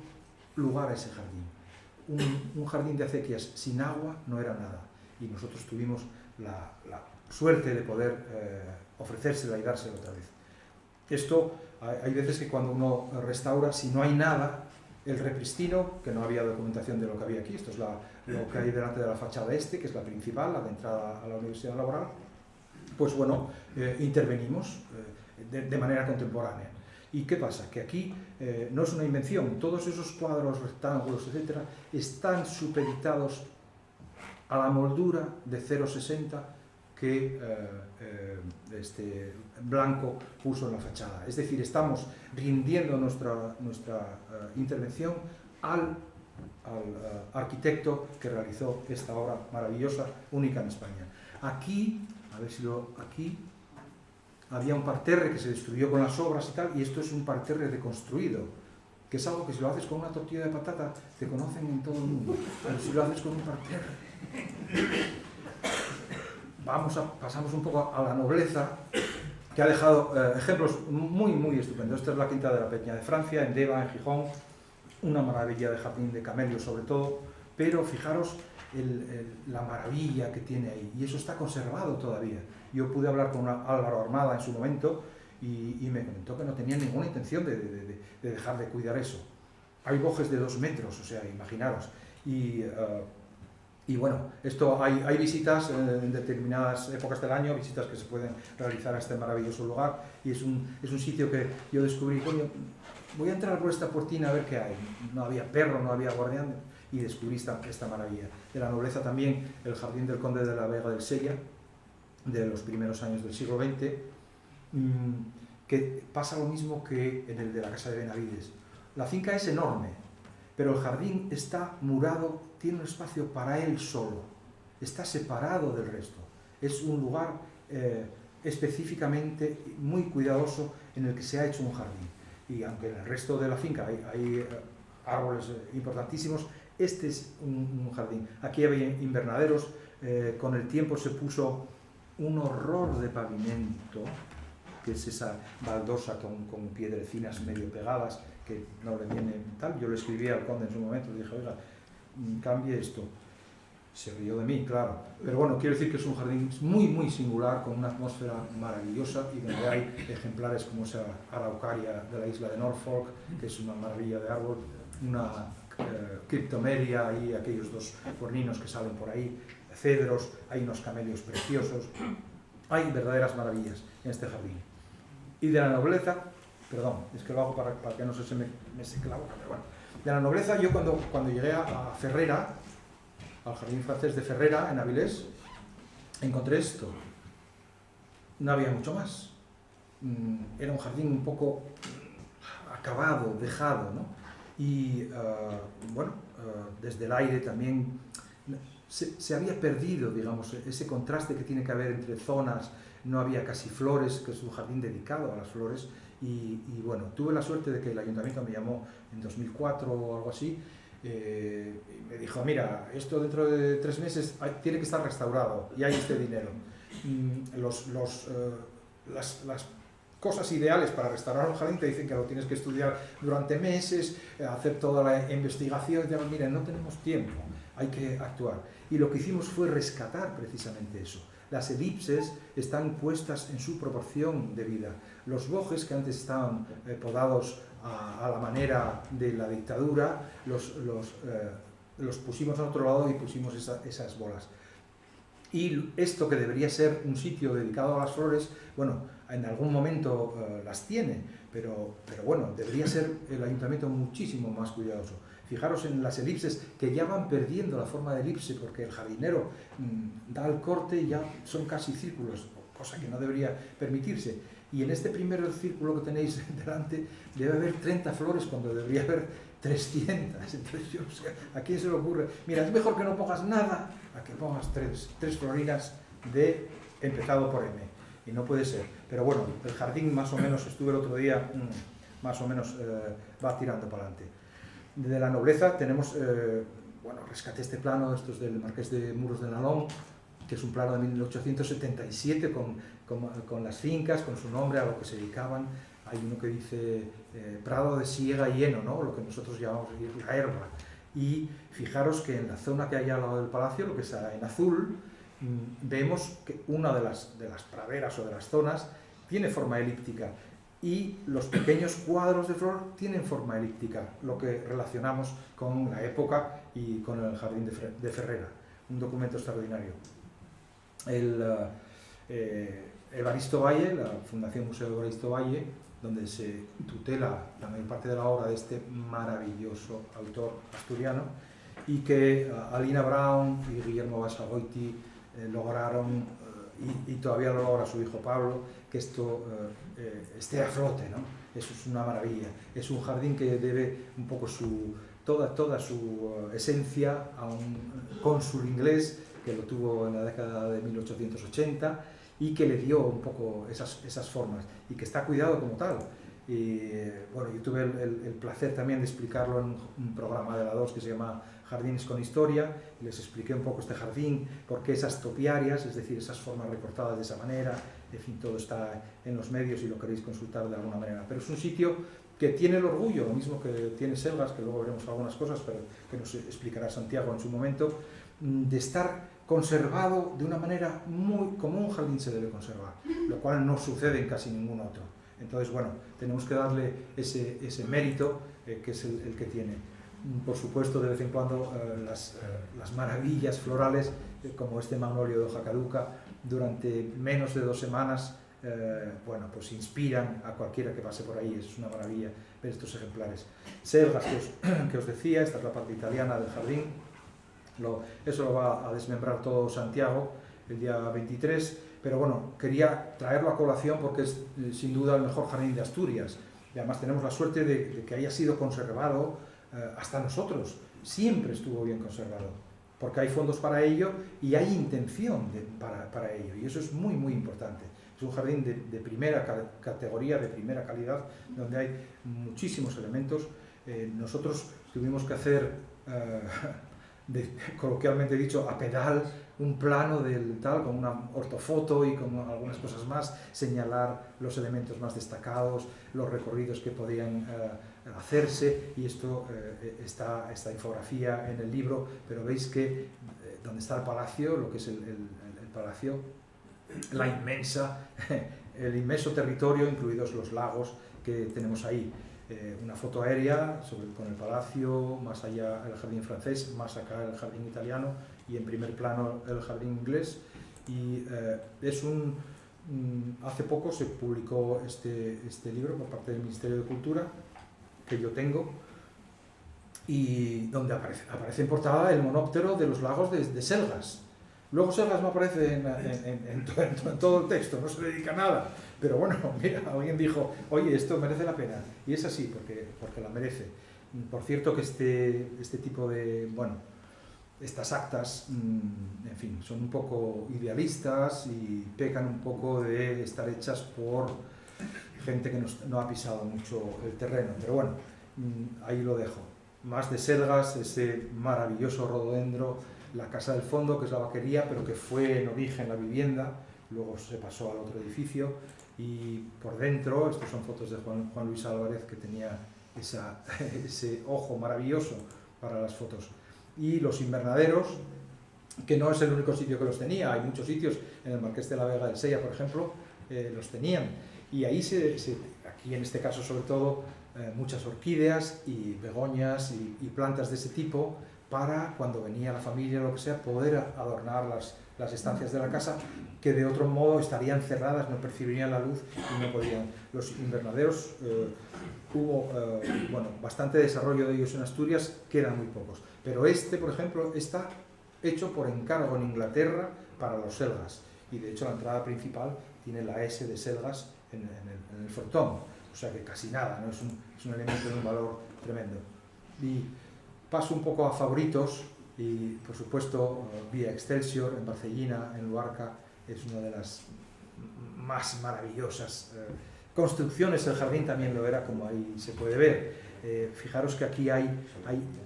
lugar a ese jardín. Un jardín de acequias sin agua no era nada, y nosotros tuvimos la suerte de poder ofrecérsela y dársela otra vez. Esto, hay veces que cuando uno restaura, si no hay nada, el repristino, que no había documentación de lo que había aquí, esto es lo que hay delante de la fachada este, que es la principal, la de entrada a la Universidad Laboral, pues bueno, intervenimos de manera contemporánea. ¿Y qué pasa? Que aquí no es una invención, todos esos cuadros, rectángulos, etcétera, están supeditados a la moldura de 0,60 que Blanco puso en la fachada. Es decir, estamos rindiendo nuestra intervención al arquitecto que realizó esta obra maravillosa, única en España. Aquí, aquí había un parterre que se destruyó con las obras y tal, y esto es un parterre reconstruido, que es algo que si lo haces con una tortilla de patata te conocen en todo el mundo, pero si lo haces con un parterre... Pasamos un poco a la nobleza, que ha dejado ejemplos muy estupendos. Esta es la quinta de la Peña de Francia, en Deva, en Gijón, una maravilla de jardín de camelios sobre todo, pero fijaros la maravilla que tiene ahí, y eso está conservado todavía. Yo pude hablar con Álvaro Armada en su momento y me comentó que no tenía ninguna intención de dejar de cuidar eso. Hay bojes de 2 metros, o sea, imaginaros. Y bueno, esto hay visitas en determinadas épocas del año, visitas que se pueden realizar a este maravilloso lugar, y es un sitio que yo descubrí, coño, voy a entrar por esta puertina a ver qué hay. No había perro, no había guardián, y descubrí esta maravilla. De la nobleza también el jardín del Conde de la Vega del Sella, de los primeros años del siglo XX, que pasa lo mismo que en el de la Casa de Benavides. La finca es enorme, pero el jardín está murado, tiene un espacio para él solo, está separado del resto. Es un lugar específicamente muy cuidadoso en el que se ha hecho un jardín. Y aunque en el resto de la finca hay árboles importantísimos, este es un jardín. Aquí había invernaderos, con el tiempo se puso un horror de pavimento, que es esa baldosa con piedrecinas medio pegadas, que no le viene tal. Yo le escribí al conde en su momento, le dije, oiga, cambie esto. Se rió de mí, claro. Pero bueno, quiero decir que es un jardín muy singular, con una atmósfera maravillosa, y donde hay ejemplares como esa araucaria de la isla de Norfolk, que es una maravilla de árbol, una cryptomeria y aquellos 2 corninos que salen por ahí, cedros, hay unos camelios preciosos, hay verdaderas maravillas en este jardín. Y de la nobleza, perdón, es que lo hago para que no se me seque la boca, pero bueno. De la nobleza, yo cuando llegué a Ferrera, al jardín francés de Ferrera, en Avilés, encontré esto. No había mucho más. Era un jardín un poco acabado, dejado, ¿no? Y bueno, desde el aire también se había perdido, digamos, ese contraste que tiene que haber entre zonas. No había casi flores, que es un jardín dedicado a las flores. Y bueno, tuve la suerte de que el ayuntamiento me llamó en 2004 o algo así, y me dijo, mira, esto dentro de 3 meses tiene que estar restaurado y hay este dinero. Las cosas ideales para restaurar un jardín te dicen que lo tienes que estudiar durante meses, hacer toda la investigación, y te dicen, mira, no tenemos tiempo, hay que actuar. Y lo que hicimos fue rescatar precisamente eso. Las elipses están puestas en su proporción debida. Los bojes, que antes estaban podados a la manera de la dictadura, los pusimos a otro lado y pusimos esas bolas. Y esto, que debería ser un sitio dedicado a las flores, bueno, en algún momento las tiene, pero bueno, debería ser el ayuntamiento muchísimo más cuidadoso. Fijaros en las elipses, que ya van perdiendo la forma de elipse, porque el jardinero da el corte y ya son casi círculos, cosa que no debería permitirse. Y en este primer círculo que tenéis delante debe haber 30 flores cuando debería haber 300. Entonces yo no sé, ¿a quién se le ocurre? Mira, es mejor que no pongas nada a que pongas tres florinas de empezado por M. Y no puede ser. Pero bueno, el jardín más o menos, estuve el otro día, más o menos va tirando para adelante. De la nobleza tenemos, bueno, rescaté este plano, esto es del Marqués de Muros de Nalón, que es un plano de 1877 con las fincas, con su nombre, a lo que se dedicaban. Hay uno que dice prado de siega y heno, ¿no? Lo que nosotros llamamos la herba. Y fijaros que en la zona que hay al lado del palacio, lo que está en azul, vemos que una de las praderas o de las zonas tiene forma elíptica, y los pequeños cuadros de flor tienen forma elíptica, lo que relacionamos con la época y con el jardín de Ferrera. Un documento extraordinario. Evaristo Valle, la Fundación Museo Evaristo Valle, donde se tutela la mayor parte de la obra de este maravilloso autor asturiano, y que Alina Brown y Guillermo Basagoiti lograron, y todavía lo logra su hijo Pablo, que esto esté a flote, ¿no? Eso es una maravilla. Es un jardín que debe un poco toda su esencia a un cónsul inglés que lo tuvo en la década de 1880 y que le dio un poco esas formas, y que está cuidado como tal. Y bueno, yo tuve el placer también de explicarlo en un programa de la 2 que se llama Jardines con Historia, y les expliqué un poco este jardín, por qué esas topiarias, es decir, esas formas recortadas de esa manera. En fin, todo está en los medios si lo queréis consultar de alguna manera. Pero es un sitio que tiene el orgullo, lo mismo que tiene Selgas, que luego veremos algunas cosas, pero que nos explicará Santiago en su momento, de estar conservado de una manera muy como un jardín se debe conservar, lo cual no sucede en casi ningún otro. Entonces, bueno, tenemos que darle ese mérito que es el que tiene. Por supuesto, de vez en cuando las maravillas florales, como este magnolio de hoja caduca, durante menos de 2 semanas, bueno, pues inspiran a cualquiera que pase por ahí. Es una maravilla ver estos ejemplares. Selgas, que os decía, esta es la parte italiana del jardín. Eso lo va a desmembrar todo Santiago el día 23, pero bueno, quería traerlo a colación porque es sin duda el mejor jardín de Asturias, y además tenemos la suerte de que haya sido conservado hasta nosotros. Siempre estuvo bien conservado, porque hay fondos para ello y hay intención para ello, y eso es muy muy importante. Es un jardín de primera categoría, de primera calidad, donde hay muchísimos elementos. Nosotros tuvimos que hacer coloquialmente dicho, a pedal, un plano del tal, con una ortofoto y con algunas cosas más, señalar los elementos más destacados, los recorridos que podían hacerse, y esto esta infografía en el libro, pero veis que donde está el palacio, lo que es el palacio, el inmenso territorio, incluidos los lagos que tenemos ahí. Una foto aérea con el palacio, más allá el jardín francés, más acá el jardín italiano, y en primer plano el jardín inglés. Y hace poco se publicó este libro por parte del Ministerio de Cultura, que yo tengo, y donde aparece en portada el monóptero de los lagos de Selgas. Luego Selgas no aparece en todo el texto, no se dedica a nada, pero bueno, mira, alguien dijo, oye, esto merece la pena, y es así, porque la merece. Por cierto que este tipo de, bueno, estas actas, en fin, son un poco idealistas y pecan un poco de estar hechas por gente que no ha pisado mucho el terreno, pero bueno, ahí lo dejo. Más de Selgas, ese maravilloso rododendro, la casa del fondo, que es la vaquería, pero que fue en origen la vivienda, luego se pasó al otro edificio, y por dentro, estas son fotos de Juan Luis Álvarez, que tenía ese ojo maravilloso para las fotos. Y los invernaderos, que no es el único sitio que los tenía, hay muchos sitios, en el Marqués de la Vega del Sella, por ejemplo, los tenían, y ahí aquí en este caso sobre todo, muchas orquídeas y begonias y plantas de ese tipo, para cuando venía la familia o lo que sea, poder adornar las estancias de la casa, que de otro modo estarían cerradas, no percibirían la luz y no podían. Los invernaderos, hubo bueno, bastante desarrollo de ellos en Asturias, quedan muy pocos. Pero por ejemplo, está hecho por encargo en Inglaterra para los Selgas, y de hecho la entrada principal tiene la S de Selgas en el frontón, o sea que casi nada, ¿no? Es un elemento de un valor tremendo. Y paso un poco a favoritos, y por supuesto Vía Excelsior en Barcellina, en Luarca, es una de las más maravillosas construcciones. El jardín también lo era, como ahí se puede ver. Fijaros que aquí hay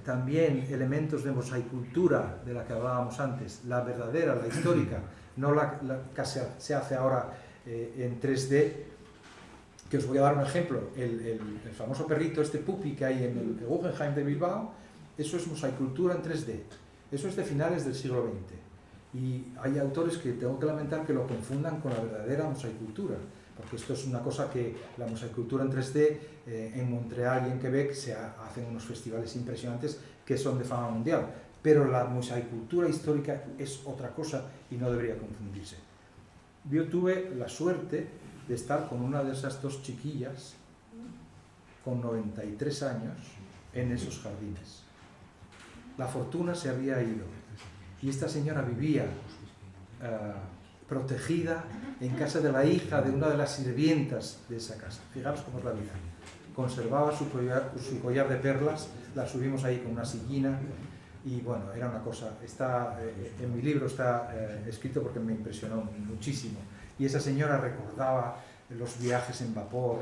también elementos de mosaicultura de la que hablábamos antes, la verdadera, la histórica, no la que se hace ahora en 3D, que os voy a dar un ejemplo. El famoso perrito, este Pupi que hay en el Guggenheim de Bilbao, eso es mosaicultura en 3D, eso es de finales del siglo XX, y hay autores que tengo que lamentar que lo confundan con la verdadera mosaicultura, porque esto es una cosa que la mosaicultura en 3D en Montreal y en Quebec se hacen unos festivales impresionantes que son de fama mundial, pero la mosaicultura histórica es otra cosa y no debería confundirse. Yo tuve la suerte de estar con una de esas dos chiquillas con 93 años en esos jardines. La fortuna se había ido y esta señora vivía protegida en casa de la hija de una de las sirvientas de esa casa. Fijaros cómo es la vida. Conservaba su collar de perlas, la subimos ahí con una sillina y bueno, era una cosa. En mi libro está escrito porque me impresionó muchísimo. Y esa señora recordaba los viajes en vapor,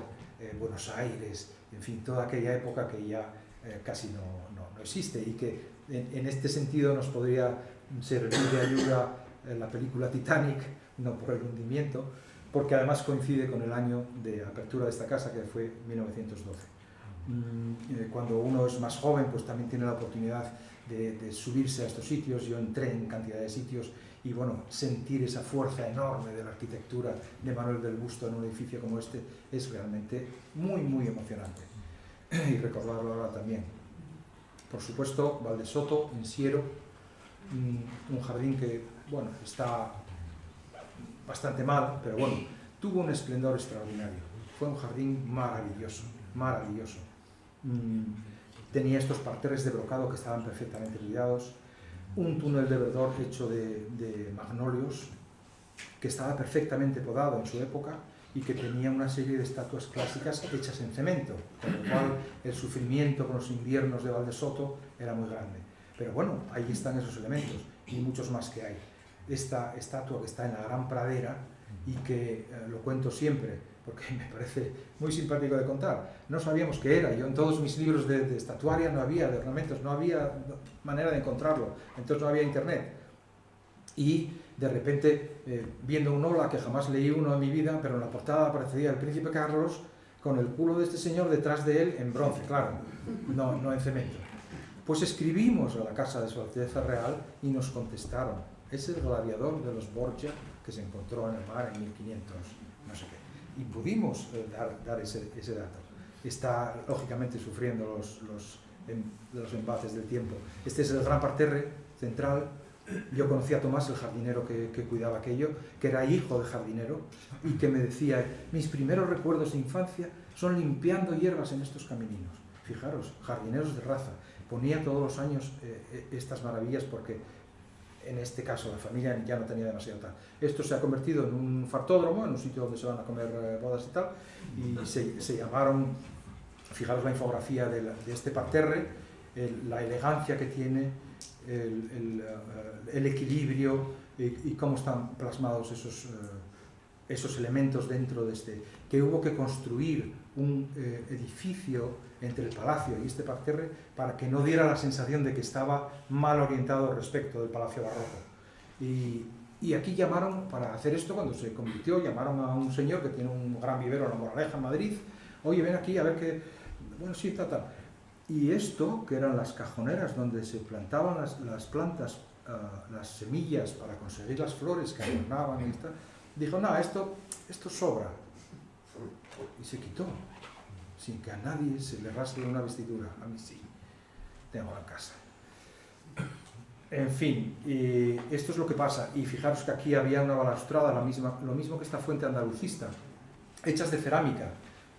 Buenos Aires, en fin, toda aquella época que ya casi no existe, y que en este sentido nos podría servir de ayuda la película Titanic, no por el hundimiento, porque además coincide con el año de apertura de esta casa, que fue 1912. Cuando uno es más joven, pues también tiene la oportunidad de subirse a estos sitios. Yo entré en cantidad de sitios y bueno, sentir esa fuerza enorme de la arquitectura de Manuel del Busto en un edificio como este es realmente muy, muy emocionante. Y recordarlo ahora también. Por supuesto, Valdesoto, en Siero, un jardín que, bueno, está bastante mal, pero bueno, tuvo un esplendor extraordinario. Fue un jardín maravilloso, maravilloso. Tenía estos parterres de brocado que estaban perfectamente cuidados, un túnel de verdor hecho de magnolios, que estaba perfectamente podado en su época y que tenía una serie de estatuas clásicas hechas en cemento, con lo cual el sufrimiento con los inviernos de Valdesoto era muy grande. Pero bueno, ahí están esos elementos y muchos más que hay. Esta estatua que está en la Gran Pradera y que lo cuento siempre porque me parece muy simpático de contar. No sabíamos qué era. Yo en todos mis libros de estatuaria no había, de ornamentos, no había manera de encontrarlo. Entonces no había internet. Y de repente, viendo un Ola, que jamás leí uno en mi vida, pero en la portada aparecía el príncipe Carlos con el culo de este señor detrás de él en bronce, claro, no en cemento. Pues escribimos a la casa de Su Alteza Real y nos contestaron. Es el gladiador de los Borgia que se encontró en el mar en 1500, no sé qué. Y pudimos dar ese dato. Está, lógicamente, sufriendo los embates del tiempo. Este es el gran parterre central, Yo conocí a Tomás, el jardinero que cuidaba aquello, que era hijo de jardinero, y que me decía, mis primeros recuerdos de infancia son limpiando hierbas en estos camininos. Fijaros, jardineros de raza. Ponía todos los años estas maravillas porque, en este caso, la familia ya no tenía demasiado tal. Esto se ha convertido en un fartódromo, en un sitio donde se van a comer bodas y tal, y se llamaron, fijaros la infografía de este parterre, la elegancia que tiene, el equilibrio y cómo están plasmados esos elementos dentro de este, que hubo que construir un edificio entre el palacio y este parterre para que no diera la sensación de que estaba mal orientado respecto del Palacio Barroco. Y aquí llamaron, para hacer esto, cuando se convirtió, llamaron a un señor que tiene un gran vivero en La Moraleja, en Madrid. Oye, ven aquí a ver qué... Bueno, sí, tal. Y esto, que eran las cajoneras donde se plantaban las plantas, las semillas para conseguir las flores que adornaban y tal, dijo, no, esto sobra. Y se quitó, sin que a nadie se le rasgue una vestidura. A mí sí, tengo la casa. En fin, esto es lo que pasa. Y fijaros que aquí había una balaustrada, lo mismo que esta fuente andalucista, hechas de cerámica,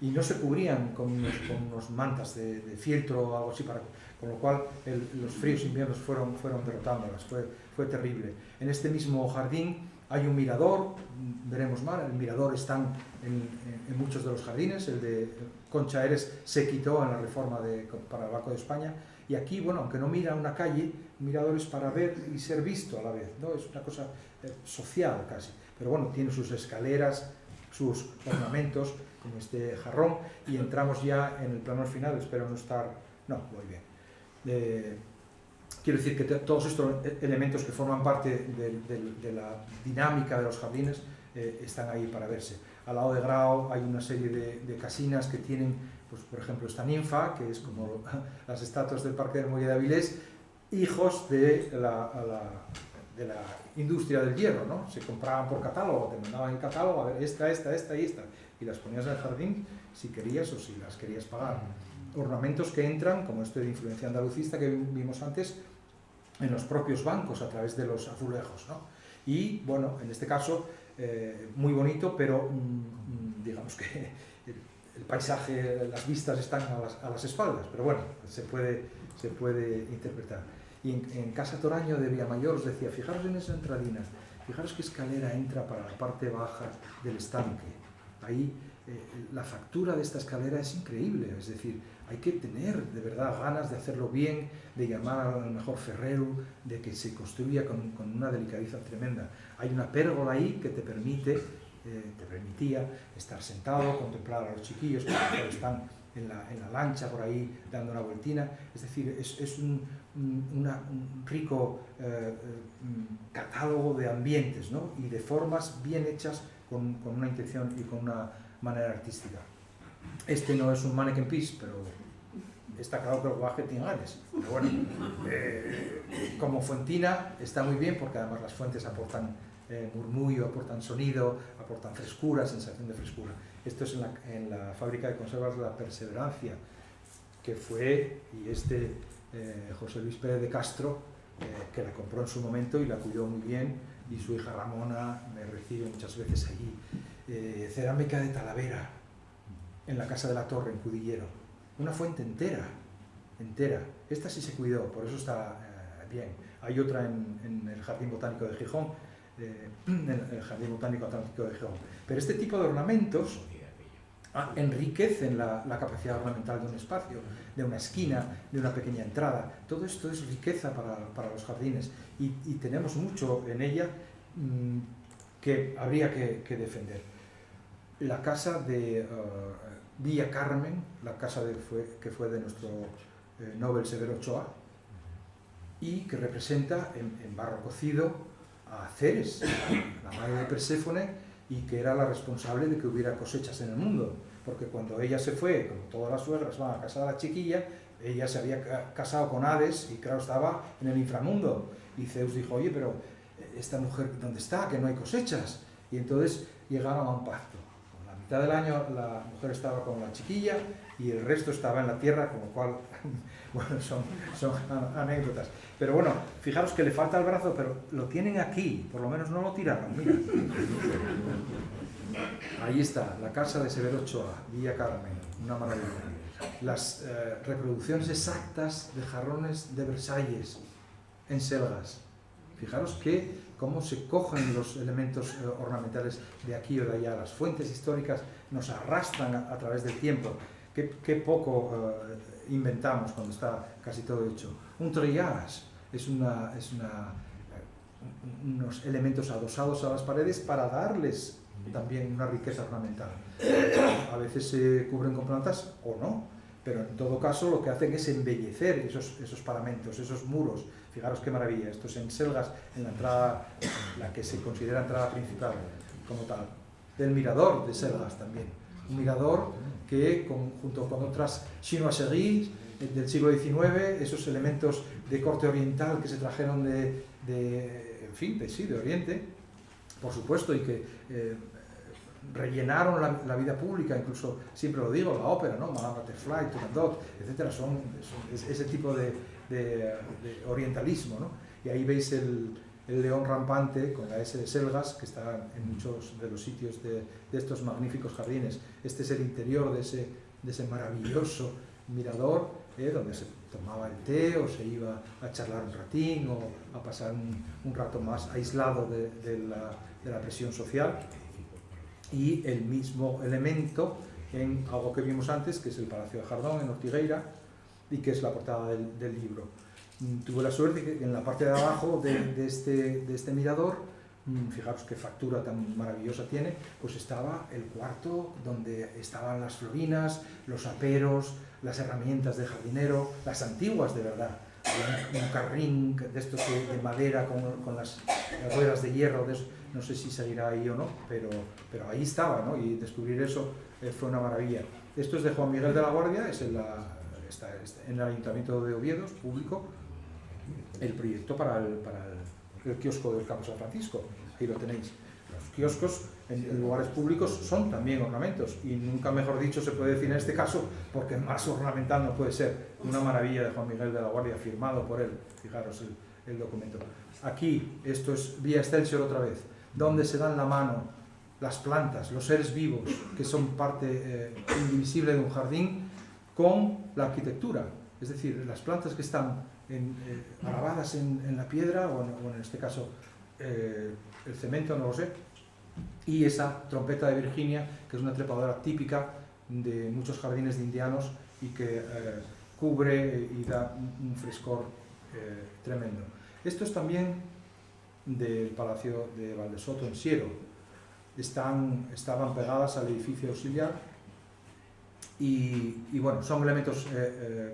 y no se cubrían con unos mantas de fieltro o algo así, con lo cual los fríos inviernos fueron derrotándolas, fue terrible. En este mismo jardín hay un mirador, veremos mal, el mirador está en muchos de los jardines, el de Concha Eres se quitó en la reforma para el Banco de España, y aquí, bueno, aunque no mira a una calle, un mirador es para ver y ser visto a la vez, ¿no? Es una cosa social casi, pero bueno, tiene sus escaleras, sus ornamentos, como este jarrón, y entramos ya en el plano final, espero no estar... No, voy bien. Quiero decir que todos estos elementos que forman parte de la dinámica de los jardines están ahí para verse. Al lado de Grao hay una serie de casinas que tienen, pues, por ejemplo, esta ninfa, que es como las estatuas del Parque del Muelle de Avilés, hijos de la industria del hierro, ¿no? Se compraban por catálogo, te mandaban el catálogo, a ver, esta y esta, y las ponías en el jardín si querías o si las querías pagar. Ornamentos que entran, como este de influencia andalucista que vimos antes, en los propios bancos a través de los azulejos, ¿no? Y bueno, en este caso, muy bonito, pero digamos que el paisaje, las vistas están a las espaldas, pero bueno, se puede interpretar. Y en Casa Toraño de Villamayor os decía, fijaros en esa entradina, fijaros qué escalera entra para la parte baja del estanque. Ahí la factura de esta escalera es increíble, es decir, hay que tener de verdad ganas de hacerlo bien, de llamar al mejor ferrero, de que se construya con una delicadeza tremenda. Hay una pérgola ahí que te permitía estar sentado, contemplar a los chiquillos que están en la lancha por ahí dando una vueltina. Es decir, es un rico catálogo de ambientes, ¿no? Y de formas bien hechas con una intención y con una manera artística. Este no es un mannequin piece, pero está claro que el rodaje tiene ganas. Pero bueno, como fuentina está muy bien porque además las fuentes aportan murmullo, aportan sonido, aportan frescura, sensación de frescura. Esto es en la fábrica de conservas La Perseverancia, que fue, y José Luis Pérez de Castro, que la compró en su momento y la cuidó muy bien, y su hija Ramona me recibe muchas veces allí. Cerámica de Talavera, en la Casa de la Torre, en Cudillero. Una fuente entera. Esta sí se cuidó, por eso está bien. Hay otra en el Jardín Botánico de Gijón, en el Jardín Botánico Atlántico de Gijón. Pero este tipo de ornamentos enriquecen la capacidad ornamental de un espacio, de una esquina, de una pequeña entrada. Todo esto es riqueza para los jardines y tenemos mucho en ella que habría que defender. La casa de Villa Carmen, la casa que fue de nuestro Nobel Severo Ochoa, y que representa en barro cocido a Ceres, la madre de Perséfone, y que era la responsable de que hubiera cosechas en el mundo, porque cuando ella se fue, como todas las suegras van a casar a la chiquilla, ella se había casado con Hades y claro, estaba en el inframundo, y Zeus dijo, oye, pero esta mujer, ¿dónde está? Que no hay cosechas. Y entonces llegaron a un pacto. A la mitad del año la mujer estaba con la chiquilla y el resto estaba en la tierra, con lo cual, bueno, son anécdotas. Pero bueno, fijaros que le falta el brazo, pero lo tienen aquí, por lo menos no lo tiraron, mira. Ahí está, la casa de Severo Ochoa, Villa Carmen, una maravilla. Las reproducciones exactas de jarrones de Versalles en Selgas. Fijaros cómo se cogen los elementos ornamentales de aquí o de allá. Las fuentes históricas nos arrastran a través del tiempo. Qué poco inventamos cuando está casi todo hecho. Un treillage es unos elementos adosados a las paredes para darles también una riqueza ornamental. A veces se cubren con plantas o no, pero en todo caso lo que hacen es embellecer esos paramentos, esos muros. Fijaros qué maravilla. Esto es en Selgas, en la entrada, la que se considera entrada principal como tal. Del mirador de Selgas también. Un mirador que, junto con otras chinoiseries del siglo XIX, esos elementos de corte oriental que se trajeron de Oriente, por supuesto, y que rellenaron la vida pública, incluso, siempre lo digo, la ópera, ¿no? Madame Butterfly, Turandot, etc. Es ese tipo de orientalismo, ¿no? Y ahí veis el león rampante con la S de Selgas, que está en muchos de los sitios de estos magníficos jardines. Este es el interior de ese maravilloso mirador, donde se tomaba el té o se iba a charlar un ratín o a pasar un rato más aislado de la presión social. Y el mismo elemento en algo que vimos antes, que es el Palacio de Jardón en Ortigueira, y que es la portada del libro. Tuve la suerte que en la parte de abajo de este mirador, fijaros qué factura tan maravillosa tiene, pues estaba el cuarto donde estaban las florinas, los aperos, las herramientas de jardinero, las antiguas de verdad. Un carrín de estos de madera con las ruedas de hierro, no sé si seguirá ahí o no, pero ahí estaba, ¿no? Y descubrir eso fue una maravilla. Esto es de Juan Miguel de la Guardia, está en el Ayuntamiento de Oviedo, es público, el proyecto para el kiosco del Campo San Francisco. Ahí lo tenéis. Los kioscos en lugares públicos son también ornamentos, y nunca mejor dicho se puede decir en este caso, porque más ornamental no puede ser. Una maravilla de Juan Miguel de la Guardia, firmado por él. Fijaros el documento. Aquí, esto es Vía Excelsior otra vez, donde se dan la mano las plantas, los seres vivos, que son parte indivisible de un jardín, con la arquitectura. Es decir, las plantas que están grabadas en la piedra, o en este caso el cemento, no lo sé, y esa trompeta de Virginia, que es una trepadora típica de muchos jardines de indianos y que cubre y da un frescor tremendo. Esto es también del Palacio de Valdesoto en Siero. Estaban pegadas al edificio auxiliar y bueno, son elementos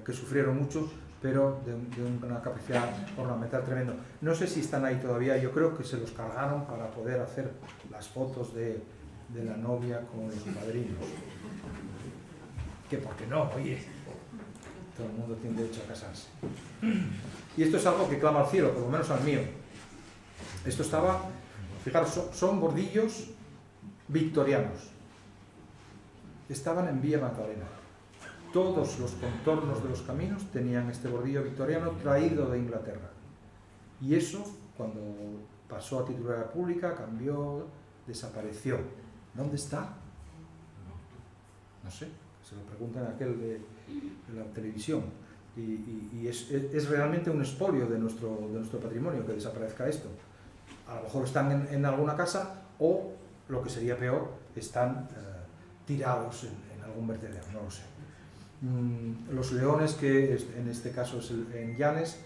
que sufrieron mucho, pero de una capacidad ornamental tremendo. No sé si están ahí todavía, yo creo que se los cargaron para poder hacer las fotos de la novia con los padrinos. Que por qué no, oye, todo el mundo tiene derecho a casarse. Y esto es algo que clama al cielo, por lo menos al mío. Esto estaba, fijaros, son bordillos victorianos. Estaban en Villa Magdalena. Todos los contornos de los caminos tenían este bordillo victoriano traído de Inglaterra. Y eso, cuando pasó a titularidad pública, cambió, desapareció. ¿Dónde está? No sé, se lo preguntan a aquel de la televisión. Y es realmente un expolio de nuestro patrimonio que desaparezca esto. A lo mejor están en alguna casa, o, lo que sería peor, están tirados en algún vertedero, no lo sé. Los leones, que en este caso es en Llanes,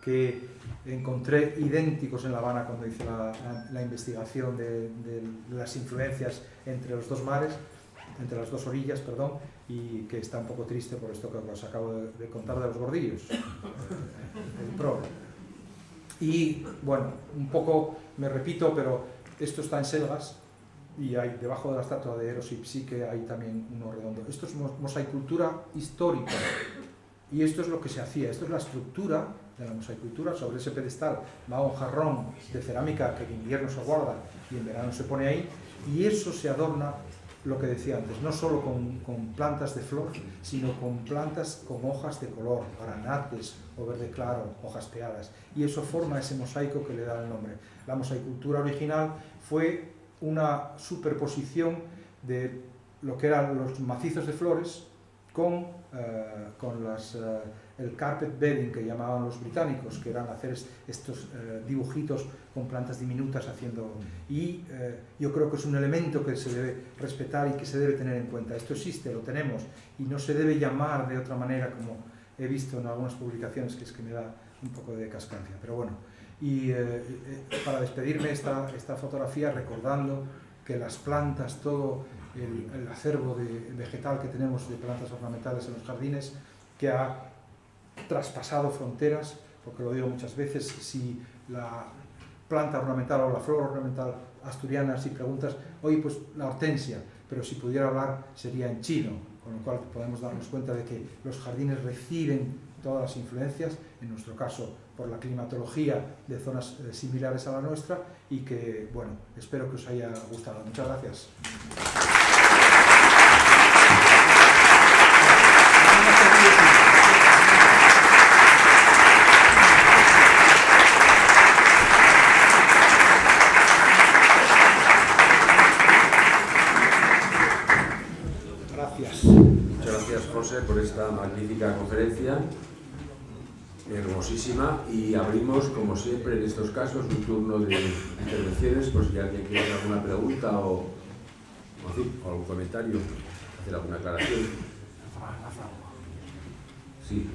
que encontré idénticos en La Habana cuando hice la investigación de las influencias entre los dos mares, entre las dos orillas, perdón, y que está un poco triste por esto que os acabo de contar de los bordillos, el prólogo. Y bueno, un poco me repito, pero esto está en Selgas, y hay debajo de la estatua de Eros y Psique hay también uno redondo. Esto es mosaicultura histórica, y esto es lo que se hacía. Esto es la estructura de la mosaicultura. Sobre ese pedestal va un jarrón de cerámica que en invierno se guarda y en verano se pone ahí, y eso se adorna lo que decía antes, no solo con plantas de flor, sino con plantas con hojas de color, granates o verde claro, hojas peadas, y eso forma ese mosaico que le da el nombre. La mosaicultura original fue una superposición de lo que eran los macizos de flores con el carpet bedding que llamaban los británicos, que eran hacer estos dibujitos con plantas diminutas haciendo, y yo creo que es un elemento que se debe respetar y que se debe tener en cuenta. Esto existe, lo tenemos, y no se debe llamar de otra manera, como he visto en algunas publicaciones, que es que me da un poco de cascancia, pero bueno. Y para despedirme esta fotografía recordando que las plantas, todo el acervo vegetal que tenemos de plantas ornamentales en los jardines, que ha traspasado fronteras, porque lo digo muchas veces, si la planta ornamental o la flor ornamental asturiana, si preguntas, oye, pues la hortensia, pero si pudiera hablar sería en chino, con lo cual podemos darnos cuenta de que los jardines reciben todas las influencias, en nuestro caso por la climatología de zonas similares a la nuestra, y que, bueno, espero que os haya gustado. Muchas gracias. Muchas gracias, José, por esta magnífica conferencia, hermosísima, y abrimos, como siempre en estos casos, un turno de intervenciones, por si alguien quiere hacer alguna pregunta o algún comentario, hacer alguna aclaración. Sí,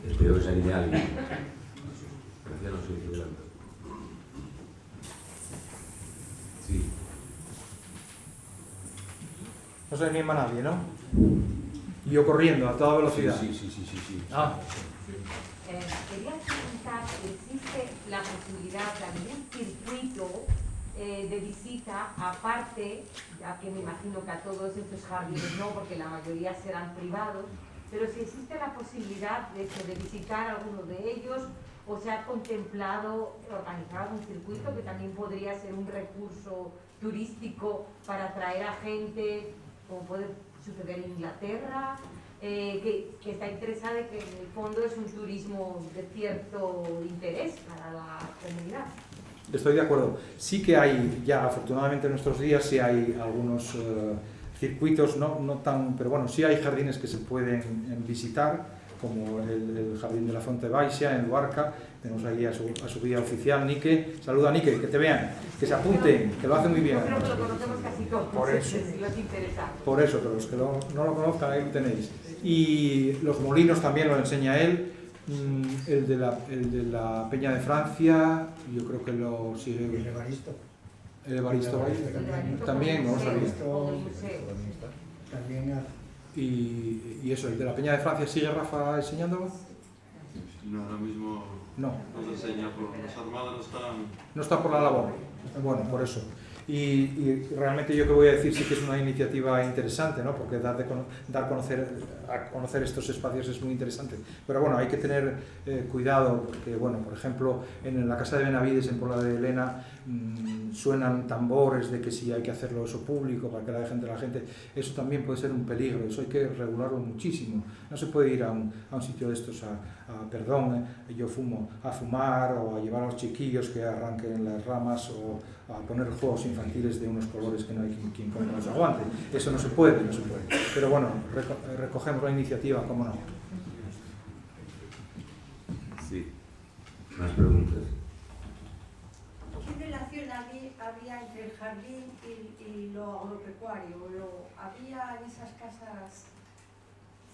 espero que se anime alguien. Gracias, no estoy hablando. Sí. No se anima nadie, ¿no? Y yo corriendo a toda velocidad. Sí. Ah. Quería preguntar si existe la posibilidad de algún circuito de visita aparte, ya que me imagino que a todos estos jardines no, porque la mayoría serán privados, pero si existe la posibilidad de visitar alguno de ellos, o se ha contemplado organizar algún circuito que también podría ser un recurso turístico para atraer a gente, como puede suceder en Inglaterra, que está interesada, que en el fondo es un turismo de cierto interés para la comunidad. Estoy de acuerdo. Sí que hay, ya afortunadamente en nuestros días, sí hay algunos circuitos, no tan, pero bueno, sí hay jardines que se pueden visitar, como el Jardín de la Fonte Baixa en Luarca. Tenemos ahí a su guía oficial, Nike. Saluda a Nike, que te vean, que se apunten, que lo hace muy bien. Yo creo que lo conocemos casi todos, por eso, si los interesa. Por eso, pero los que no lo conozcan, ahí lo tenéis. Y los molinos también lo enseña él. El de la Peña de Francia, yo creo que lo sigue. ¿El Evaristo? El Evaristo también, no lo sabía. También. Y eso, el de la Peña de Francia, ¿sigue Rafa enseñándolo? No, ahora mismo no se enseña, por las armadas no está por la labor. Bueno, por eso. Y realmente yo que voy a decir sí que es una iniciativa interesante, ¿no? Porque dar a conocer estos espacios es muy interesante. Pero bueno, hay que tener cuidado, porque bueno, por ejemplo, en la Casa de Benavides, en Pola de Elena, suenan tambores de que si hay que hacerlo eso público para que la dejen de la gente. Eso también puede ser un peligro, eso hay que regularlo muchísimo. No se puede ir a un sitio de estos yo fumo, a fumar, o a llevar a los chiquillos que arranquen las ramas, o a poner juegos infantiles de unos colores que no hay quien los aguante. Eso no se puede. Pero bueno, recogemos la iniciativa, cómo no. Sí. ¿Más preguntas? ¿Qué relación había entre el jardín y lo agropecuario? ¿Había en esas casas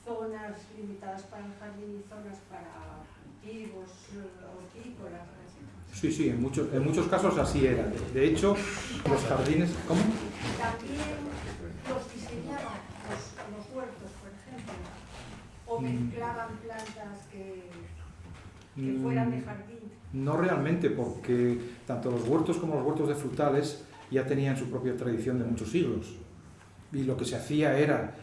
zonas limitadas para el jardín y zonas para cultivos hortícolas? Sí, en muchos casos así era. De hecho, los jardines... ¿Cómo? También los diseñaban los huertos, por ejemplo, o mezclaban plantas que fueran de jardín. No realmente, porque tanto los huertos como los huertos de frutales ya tenían su propia tradición de muchos siglos. Y lo que se hacía era,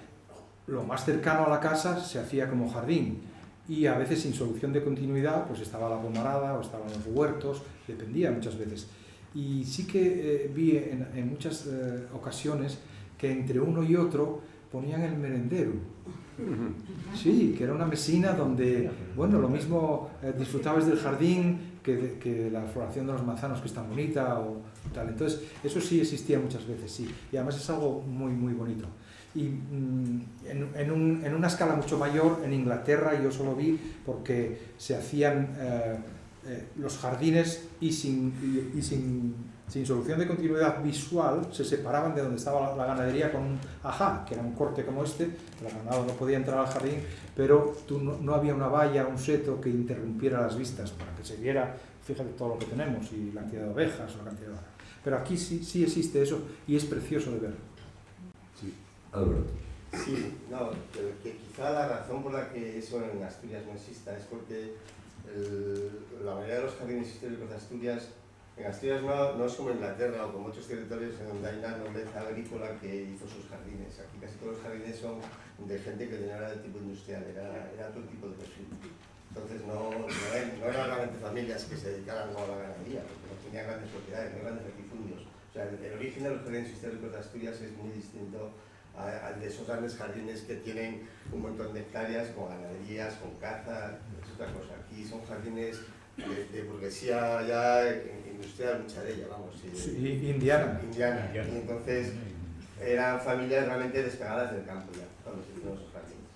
lo más cercano a la casa se hacía como jardín. Y a veces sin solución de continuidad, pues estaba la pomarada o estaban los huertos, dependía muchas veces. Y sí que vi en muchas ocasiones que entre uno y otro ponían el merendero. Sí, que era una mesina donde, bueno, lo mismo disfrutabas del jardín que la floración de los manzanos, que es tan bonita o tal. Entonces, eso sí existía muchas veces, sí. Y además es algo muy, muy bonito. Y en una escala mucho mayor, en Inglaterra, yo solo vi porque se hacían los jardines y sin solución de continuidad visual, se separaban de donde estaba la ganadería con un ajá, que era un corte como este, el ganado no podía entrar al jardín, pero no había una valla, un seto que interrumpiera las vistas para que se viera, fíjate todo lo que tenemos, y la cantidad de ovejas o la cantidad de vacas. Pero aquí sí existe eso y es precioso de ver. Sí, Álvaro. Sí, no, pero que quizá la razón por la que eso en Asturias no exista es porque la mayoría de los jardines históricos de Asturias, en Asturias no es como Inglaterra o como otros territorios en donde hay una nobleza agrícola que hizo sus jardines. Aquí casi todos los jardines son de gente que no era de tipo industrial, era otro tipo de perfil. Entonces no eran realmente familias que se dedicaran a la ganadería, porque no tenían grandes propiedades, no grandes latifundios. O sea, el origen de los jardines históricos de Asturias es muy distinto al de esos grandes jardines que tienen un montón de hectáreas con ganaderías, con caza, es otra cosa. Aquí son jardines de burguesía ya industrial, mucha de ella, vamos. Sí, indiana. Y entonces eran familias realmente despegadas del campo ya, cuando se hicieron esos jardines.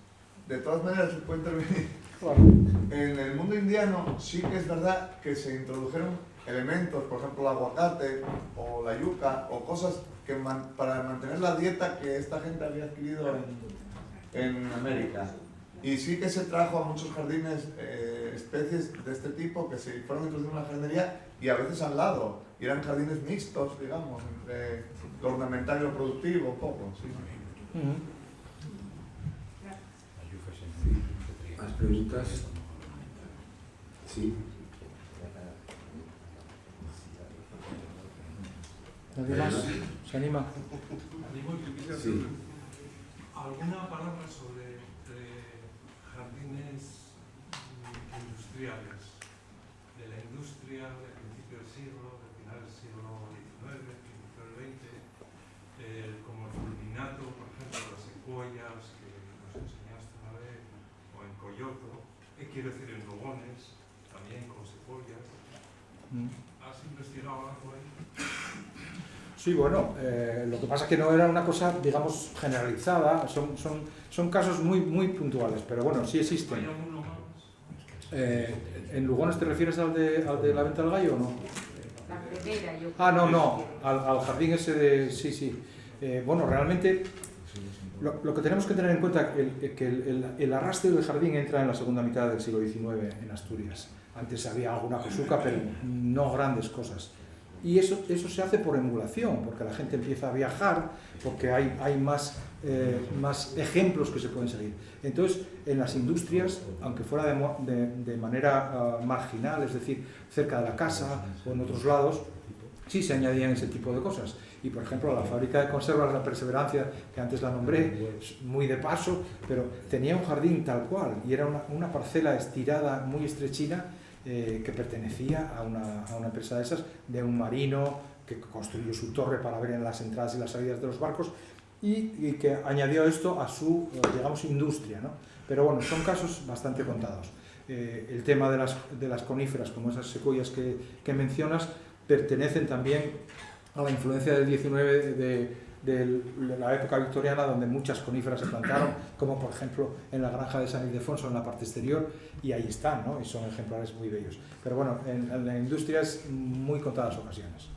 De todas maneras, se puede intervenir. En el mundo indiano sí que es verdad que se introdujeron elementos, por ejemplo el aguacate o la yuca o cosas que para mantener la dieta que esta gente había adquirido en América. Y sí que se trajo a muchos jardines especies de este tipo que se fueron introduciendo en la jardinería y a veces al lado. Y eran jardines mixtos, digamos, entre lo ornamental y lo productivo, un poco. Sí. ¿Más preguntas? Sí. ¿Nadie más se anima? Sí. ¿Alguna palabra sobre jardines industriales? De la industria del principio del siglo, del final del siglo XIX, principio del XX, como el fulminato, por ejemplo, las secuoyas que nos enseñaste una vez, o en Coyoto, quiero decir en Lugones, también con secuoyas. ¿Has investigado algo ahí? Sí, bueno, lo que pasa es que no era una cosa, digamos, generalizada, son casos muy, muy puntuales, pero bueno, sí existen. ¿Hay alguno más? ¿En Lugones te refieres al de la venta del gallo o no? La primera, yo creo. Ah, no, al jardín ese de... Sí. Bueno, realmente lo que tenemos que tener en cuenta es que el arrastre del jardín entra en la segunda mitad del siglo XIX en Asturias. Antes había alguna cosuca, pero no grandes cosas. Y eso se hace por emulación, porque la gente empieza a viajar, porque hay más ejemplos que se pueden seguir. Entonces, en las industrias, aunque fuera de manera marginal, es decir, cerca de la casa o en otros lados, sí se añadían ese tipo de cosas. Y, por ejemplo, la fábrica de conservas La Perseverancia, que antes la nombré, muy de paso, pero tenía un jardín tal cual, y era una parcela estirada, muy estrechina, que pertenecía a una empresa de esas, de un marino que construyó su torre para ver en las entradas y las salidas de los barcos y que añadió esto a su, digamos, industria, ¿no? Pero bueno, son casos bastante contados. El tema de las coníferas, como esas secuoyas que mencionas, pertenecen también a la influencia del 19 de la época victoriana, donde muchas coníferas se plantaron, como por ejemplo en la granja de San Ildefonso, en la parte exterior, y ahí están, ¿no? Y son ejemplares muy bellos. Pero bueno, en la industria es muy contadas ocasiones,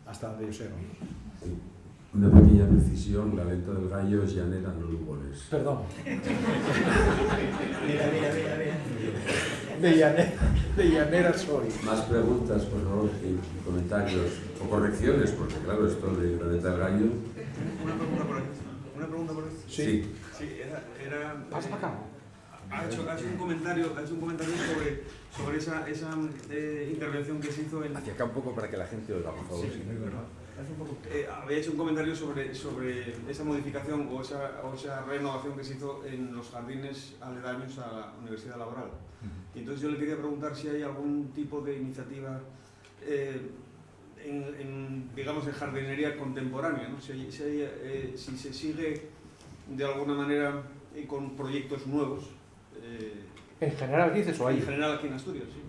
hasta donde yo sé, ¿no? Una pequeña precisión, la venta del gallo es llanera, no Lugones. Perdón. Mira. De llanera soy. Más preguntas, por favor, y comentarios o correcciones, porque claro, esto de la venta del gallo... Una pregunta por aquí. Sí. Sí, era Pasa para acá. ha hecho un comentario sobre esa intervención que se hizo en... Hacia acá un poco para que la gente oiga, por favor. Sí, había hecho un comentario sobre esa modificación o esa renovación que se hizo en los jardines aledaños a la Universidad Laboral. Y entonces yo le quería preguntar si hay algún tipo de iniciativa digamos, en jardinería contemporánea, ¿no? Si se sigue de alguna manera con proyectos nuevos. ¿En general dices o ahí? En general aquí en Asturias, sí.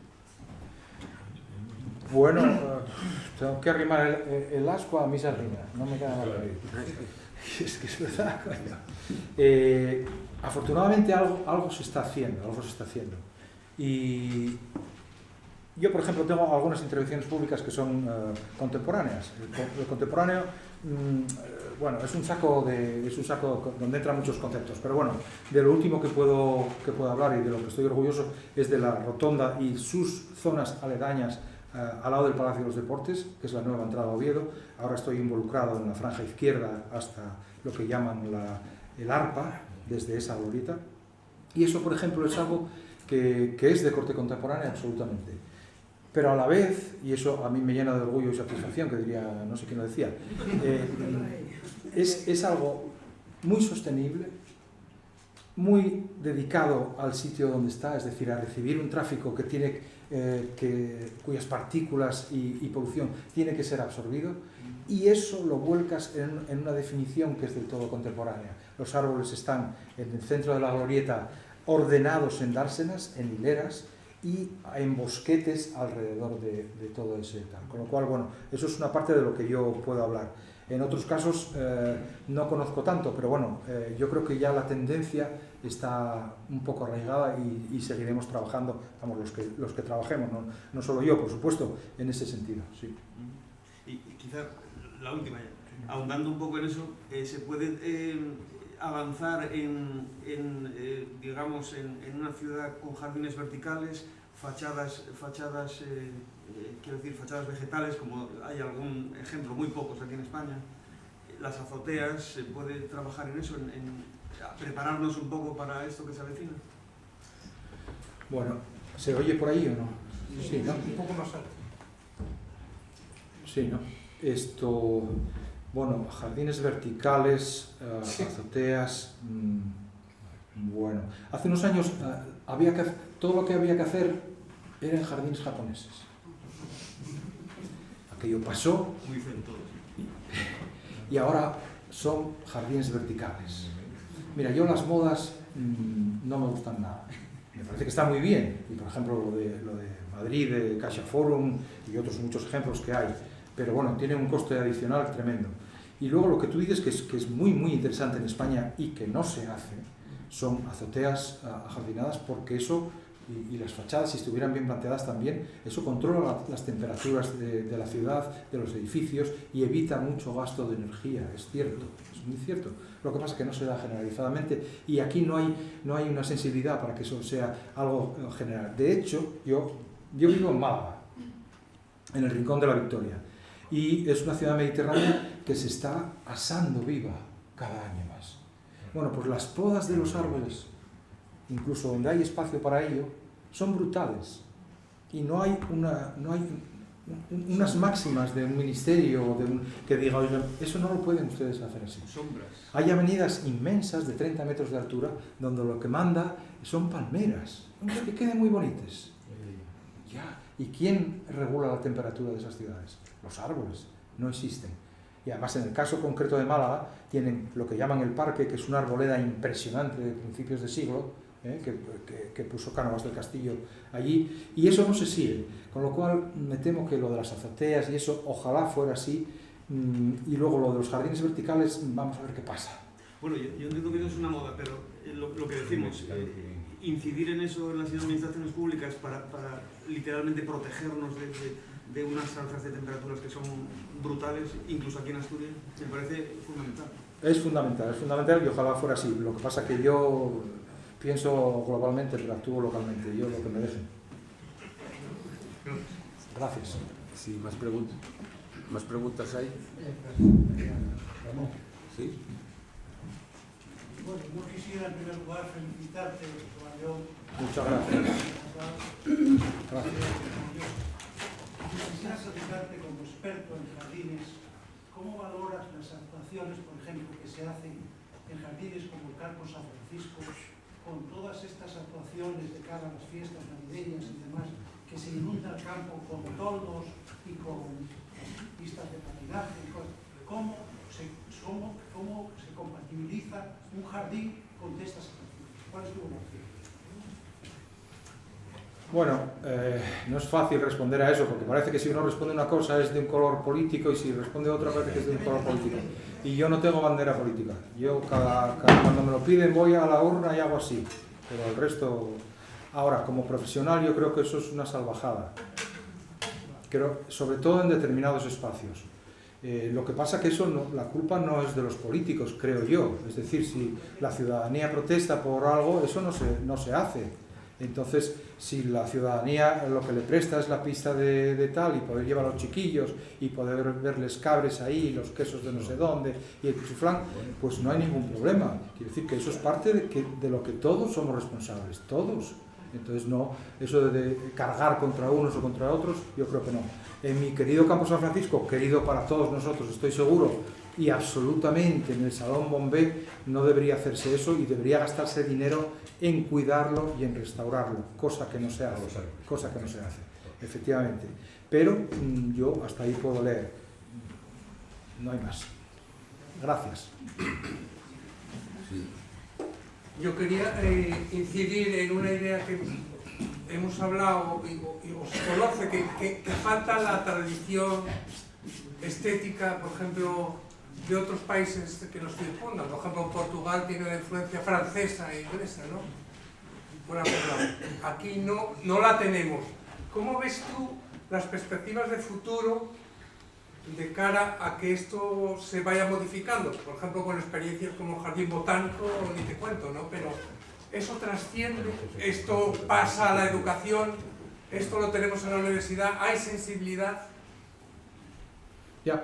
Bueno, tengo que arrimar el asco a mi sardina, no me queda nada. Es que es verdad, coño. Afortunadamente algo se está haciendo, Y yo, por ejemplo, tengo algunas intervenciones públicas que son contemporáneas. El contemporáneo, bueno, es un saco donde entran muchos conceptos, pero bueno, de lo último que puedo hablar y de lo que estoy orgulloso es de la rotonda y sus zonas aledañas al lado del Palacio de los Deportes, que es la nueva entrada a Oviedo. Ahora estoy involucrado en la franja izquierda hasta lo que llaman el ARPA, desde esa glorieta. Y eso, por ejemplo, es algo que es de corte contemporáneo absolutamente. Pero a la vez, y eso a mí me llena de orgullo y satisfacción, que diría, no sé quién lo decía, es algo muy sostenible, muy dedicado al sitio donde está, es decir, a recibir un tráfico que tiene cuyas partículas y polución tiene que ser absorbido, y eso lo vuelcas en una definición que es del todo contemporánea. Los árboles están en el centro de la glorieta ordenados en dársenas, en hileras, y en bosquetes alrededor de todo ese tal. Con lo cual, bueno, eso es una parte de lo que yo puedo hablar. En otros casos no conozco tanto, pero bueno, yo creo que ya la tendencia está un poco arraigada y seguiremos trabajando, vamos, los que trabajemos, no solo yo, por supuesto, en ese sentido, sí. Y quizá la última ya, ahondando un poco en eso, se puede avanzar digamos, en una ciudad con jardines verticales, fachadas quiero decir, fachadas vegetales, como hay algún ejemplo, muy pocos aquí en España, las azoteas, se puede trabajar en eso, prepararnos un poco para esto que se avecina. Bueno, ¿se oye por ahí o no? Sí, ¿no? Un poco más alto. Sí, ¿no? Esto, bueno, jardines verticales, azoteas, bueno, hace unos años todo lo que había que hacer era en jardines japoneses. Aquello pasó y ahora son jardines verticales. Mira, yo las modas no me gustan nada. Me parece que está muy bien, y por ejemplo lo de Madrid, de Caixa Forum y otros muchos ejemplos que hay, pero bueno, tiene un coste adicional tremendo. Y luego lo que tú dices que es muy muy interesante en España y que no se hace, son azoteas ajardinadas, porque eso, y las fachadas, si estuvieran bien planteadas también, eso controla las temperaturas de la ciudad, de los edificios, y evita mucho gasto de energía, es cierto, es muy cierto. Lo que pasa es que no se da generalizadamente, y aquí no hay una sensibilidad para que eso sea algo general. De hecho, yo vivo en Málaga, en el Rincón de la Victoria, y es una ciudad mediterránea que se está asando viva cada año más. Bueno, pues las podas de los árboles, incluso donde hay espacio para ello, son brutales, y no hay unas máximas de un ministerio que diga, oigan, eso no lo pueden ustedes hacer así. Sombras. Hay avenidas inmensas de 30 metros de altura donde lo que manda son palmeras, que queden muy bonitas. Ya. ¿Y quién regula la temperatura de esas ciudades? Los árboles. No existen. Y además, en el caso concreto de Málaga, tienen lo que llaman el parque, que es una arboleda impresionante de principios de siglo, que puso Cánovas del Castillo allí, y eso no se sigue. Con lo cual, me temo que lo de las azoteas y eso, ojalá fuera así, y luego lo de los jardines verticales, vamos a ver qué pasa. Bueno, yo entiendo que eso es una moda, pero lo que decimos, incidir en eso en las administraciones públicas para literalmente protegernos de unas alzas de temperaturas que son brutales, incluso aquí en Asturias, me parece fundamental. Es fundamental y ojalá fuera así. Lo que pasa es que yo pienso globalmente, pero actúo localmente, yo lo que me dejen. Gracias. Sí, ¿más preguntas hay? ¿Sí? Bueno, yo quisiera en primer lugar felicitarte, Juan León. Muchas gracias. Quisiera preguntarte como experto en jardines, ¿cómo valoras las actuaciones, por ejemplo, que se hacen en jardines como el Carpo San Francisco, con todas estas actuaciones de cara a las fiestas navideñas y demás, que que se inunda el campo con toldos y con pistas de patinaje y cosas. ¿Cómo se compatibiliza un jardín con estas situaciones? ¿Cuál es tu opinión? Bueno, no es fácil responder a eso, porque parece que si uno responde una cosa es de un color político y si responde otra parece que es de un color político. Y yo no tengo bandera política. Yo cuando me lo piden voy a la urna y hago así, pero el resto... Ahora, como profesional yo creo que eso es una salvajada. Creo, sobre todo en determinados espacios. Lo que pasa que eso la culpa no es de los políticos, creo yo. Es decir, si la ciudadanía protesta por algo, eso no se hace. Entonces, si la ciudadanía lo que le presta es la pista de tal y poder llevar a los chiquillos y poder verles cabres ahí, los quesos de no sé dónde y el pichuflán, pues no hay ningún problema. Quiero decir que eso es parte de lo que todos somos responsables, todos. Entonces, no, eso de cargar contra unos o contra otros, yo creo que no. En mi querido Campo San Francisco, querido para todos nosotros, estoy seguro, y absolutamente en el Salón Bombé no debería hacerse eso y debería gastarse dinero en cuidarlo y en restaurarlo, cosa que no se hace, efectivamente. Pero yo hasta ahí puedo leer, no hay más. Gracias. Yo quería incidir en una idea que hemos hablado y os conoce, que falta la tradición estética, por ejemplo, de otros países que nos circundan. Por ejemplo, Portugal tiene la influencia francesa e inglesa, ¿no? Por ejemplo, aquí no la tenemos. ¿Cómo ves tú las perspectivas de futuro de cara a que esto se vaya modificando? Por ejemplo, con experiencias como Jardín Botánico, ni te cuento, ¿no? Pero eso trasciende, esto pasa a la educación, esto lo tenemos en la universidad, hay sensibilidad. Ya.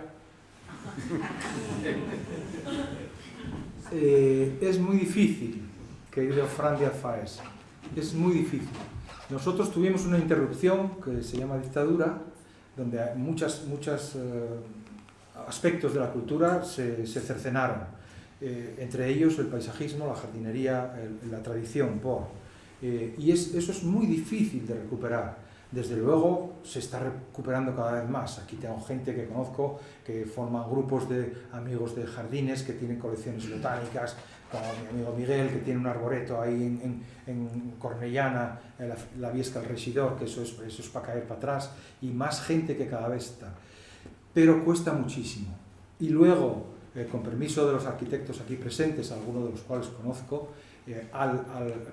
Es muy difícil, querido Fran Díaz Faes, es muy difícil. Nosotros tuvimos una interrupción que se llama dictadura, donde muchos aspectos de la cultura se cercenaron, entre ellos el paisajismo, la jardinería, la tradición, y eso es muy difícil de recuperar. Desde luego se está recuperando cada vez más. Aquí tengo gente que conozco que forman grupos de amigos de jardines que tienen colecciones botánicas, como mi amigo Miguel, que tiene un arboreto ahí en Cornellana, la Viesca del Regidor, que eso es para caer para atrás, y más gente que cada vez está. Pero cuesta muchísimo. Y luego, con permiso de los arquitectos aquí presentes, algunos de los cuales conozco, al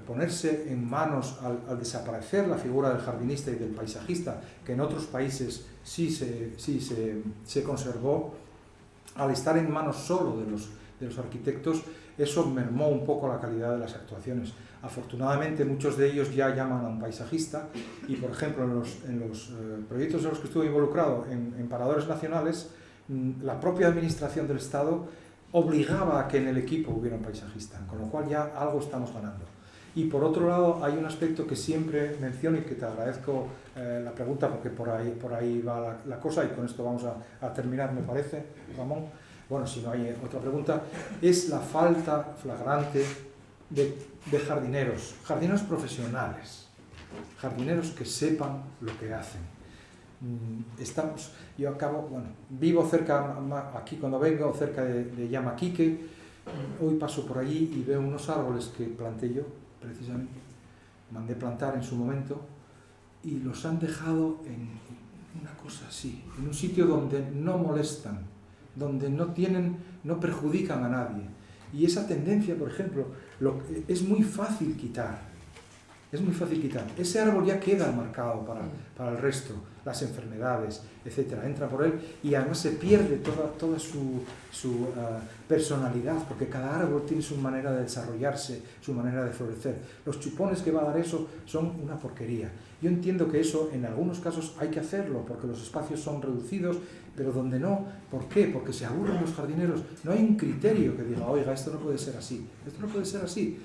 ponerse en manos, al desaparecer la figura del jardinista y del paisajista, que en otros países sí se conservó, al estar en manos solo de los arquitectos, eso mermó un poco la calidad de las actuaciones. Afortunadamente muchos de ellos ya llaman a un paisajista y, por ejemplo, en los proyectos en los que estuve involucrado en paradores nacionales, la propia administración del Estado obligaba a que en el equipo hubiera un paisajista, con lo cual ya algo estamos ganando. Y por otro lado hay un aspecto que siempre menciono y que te agradezco la pregunta, porque por ahí va la cosa, y con esto vamos a terminar, me parece, Ramón. Bueno, si no hay otra pregunta, es la falta flagrante de jardineros profesionales, jardineros que sepan lo que hacen. Vivo cerca, aquí cuando vengo, cerca de Yamaquique, hoy paso por allí y veo unos árboles que planté yo, precisamente, mandé plantar en su momento, y los han dejado en una cosa así, en un sitio donde no molestan, donde no perjudican a nadie. Y esa tendencia, por ejemplo, es muy fácil quitar. Es muy fácil quitar. Ese árbol ya queda marcado para el resto, las enfermedades, etc. Entra por él y además se pierde toda su personalidad, porque cada árbol tiene su manera de desarrollarse, su manera de florecer. Los chupones que va a dar eso son una porquería. Yo entiendo que eso en algunos casos hay que hacerlo, porque los espacios son reducidos, pero donde no, ¿por qué? Porque se aburren los jardineros. No hay un criterio que diga, oiga, esto no puede ser así, esto no puede ser así.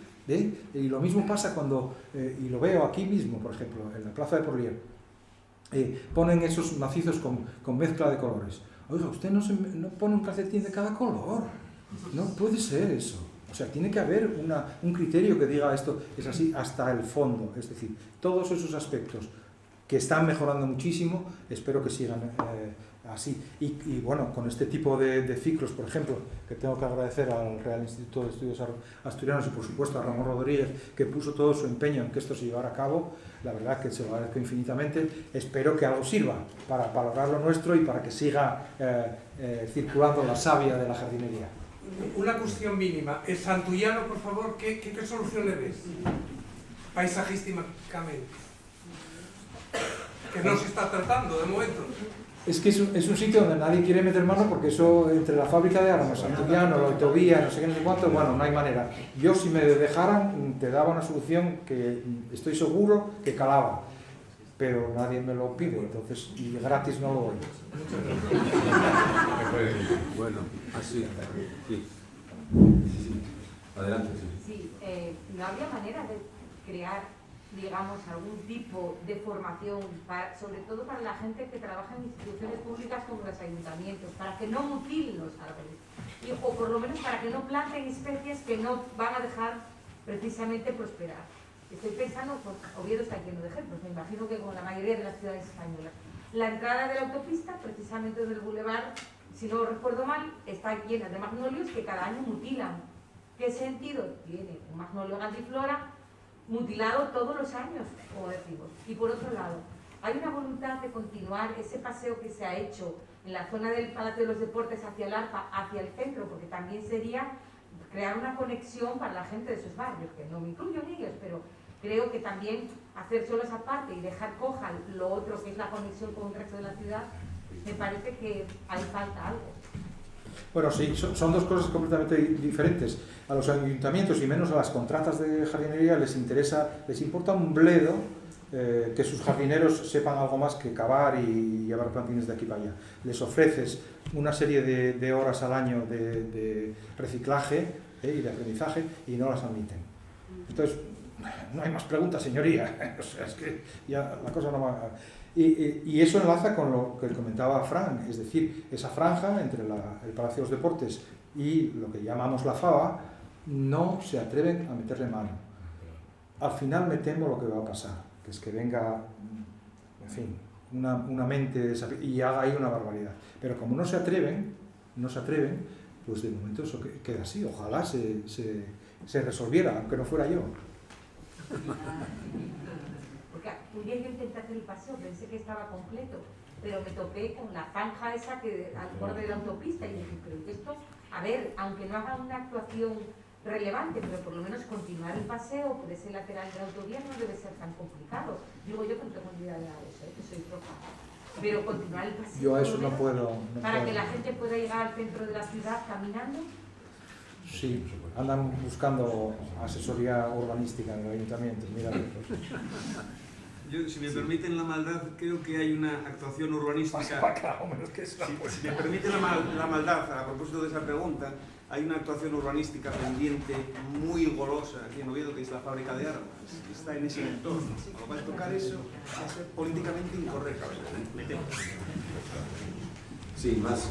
Y lo mismo pasa cuando, y lo veo aquí mismo, por ejemplo, en la Plaza de Porlier, ponen esos macizos con mezcla de colores. Oiga, usted no pone un calcetín de cada color, no puede ser eso. O sea, tiene que haber un criterio que diga esto es así hasta el fondo. Es decir, todos esos aspectos que están mejorando muchísimo, espero que sigan así. Y bueno, con este tipo de ciclos, por ejemplo, que tengo que agradecer al Real Instituto de Estudios Asturianos y por supuesto a Ramón Rodríguez, que puso todo su empeño en que esto se llevara a cabo, la verdad que se lo agradezco infinitamente. Espero que algo sirva para valorar lo nuestro y para que siga circulando la savia de la jardinería. Una cuestión mínima. El santullano, por favor, ¿qué solución le ves? Paisajísticamente. Que no se está tratando de momento. Es que es un sitio donde nadie quiere meter mano porque eso, entre la fábrica de armas, Santullano, la autovía, no sé qué, no sé cuánto, bueno, no hay manera. Yo, si me dejaran, te daba una solución que estoy seguro que calaba, pero nadie me lo pide, entonces, y gratis no lo doy. Bueno, así, sí. Adelante, sí. Sí, ¿no habría manera de crear, digamos, algún tipo de formación, sobre todo para la gente que trabaja en instituciones públicas como los ayuntamientos, para que no mutilen los árboles, o por lo menos para que no planten especies que no van a dejar precisamente prosperar? Estoy pensando, pues, Oviedo está lleno de ejemplos, me imagino que como la mayoría de las ciudades españolas. La entrada de la autopista, precisamente del bulevar, si no recuerdo mal, está llena de magnolios que cada año mutilan. ¿Qué sentido tiene un magnolio grandiflora mutilado todos los años, como decimos? Y por otro lado, hay una voluntad de continuar ese paseo que se ha hecho en la zona del Palacio de los Deportes hacia el ARPA, hacia el centro, porque también sería crear una conexión para la gente de esos barrios, que no me incluyo en ellos, pero creo que también hacer solo esa parte y dejar coja lo otro, que es la conexión con el resto de la ciudad, me parece que hay falta algo. Bueno, sí, son dos cosas completamente diferentes. A los ayuntamientos y menos a las contratas de jardinería les importa un bledo que sus jardineros sepan algo más que cavar y llevar plantines de aquí para allá. Les ofreces una serie de horas al año de reciclaje y de aprendizaje y no las admiten. Entonces, no hay más preguntas, señoría. O sea, es que ya la cosa no va... Y eso enlaza con lo que comentaba Fran, es decir, esa franja entre el Palacio de los Deportes y lo que llamamos la FABA, no se atreven a meterle mano. Al final me temo lo que va a pasar, que es que venga, en fin, una mente y haga ahí una barbaridad. Pero como no se atreven, pues de momento eso queda así. Ojalá se resolviera, aunque no fuera yo. Porque un día yo intenté hacer el paseo, pensé que estaba completo, pero me topé con la zanja esa que al borde de la autopista y dije, pero esto, a ver, aunque no haga una actuación relevante, pero por lo menos continuar el paseo por ese lateral de la autovía no debe ser tan complicado. Digo yo que no tengo ni idea de eso, que soy floja. Pero continuar el paseo. Yo a eso no puedo. Para que la gente pueda llegar al centro de la ciudad caminando. Sí, andan buscando asesoría urbanística en el ayuntamiento. Mira, yo, si me permiten la maldad, creo que hay una actuación urbanística. Si me permiten la maldad, a propósito de esa pregunta, hay una actuación urbanística pendiente muy golosa aquí en Oviedo, que es la fábrica de armas, que está en ese entorno. Con lo cual, tocar eso va a ser políticamente incorrecto. Me temo. Sí, más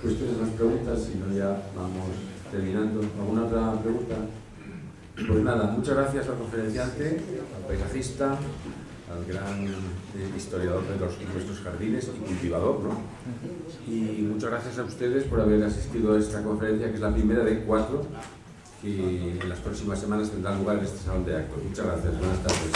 cuestiones, más preguntas, si no ya vamos terminando. ¿Alguna otra pregunta? Pues nada, muchas gracias al conferenciante, al paisajista, al gran historiador de nuestros jardines y cultivador, ¿no? Y muchas gracias a ustedes por haber asistido a esta conferencia, que es la primera de 4 que en las próximas semanas tendrá lugar en este salón de actos. Muchas gracias, buenas tardes.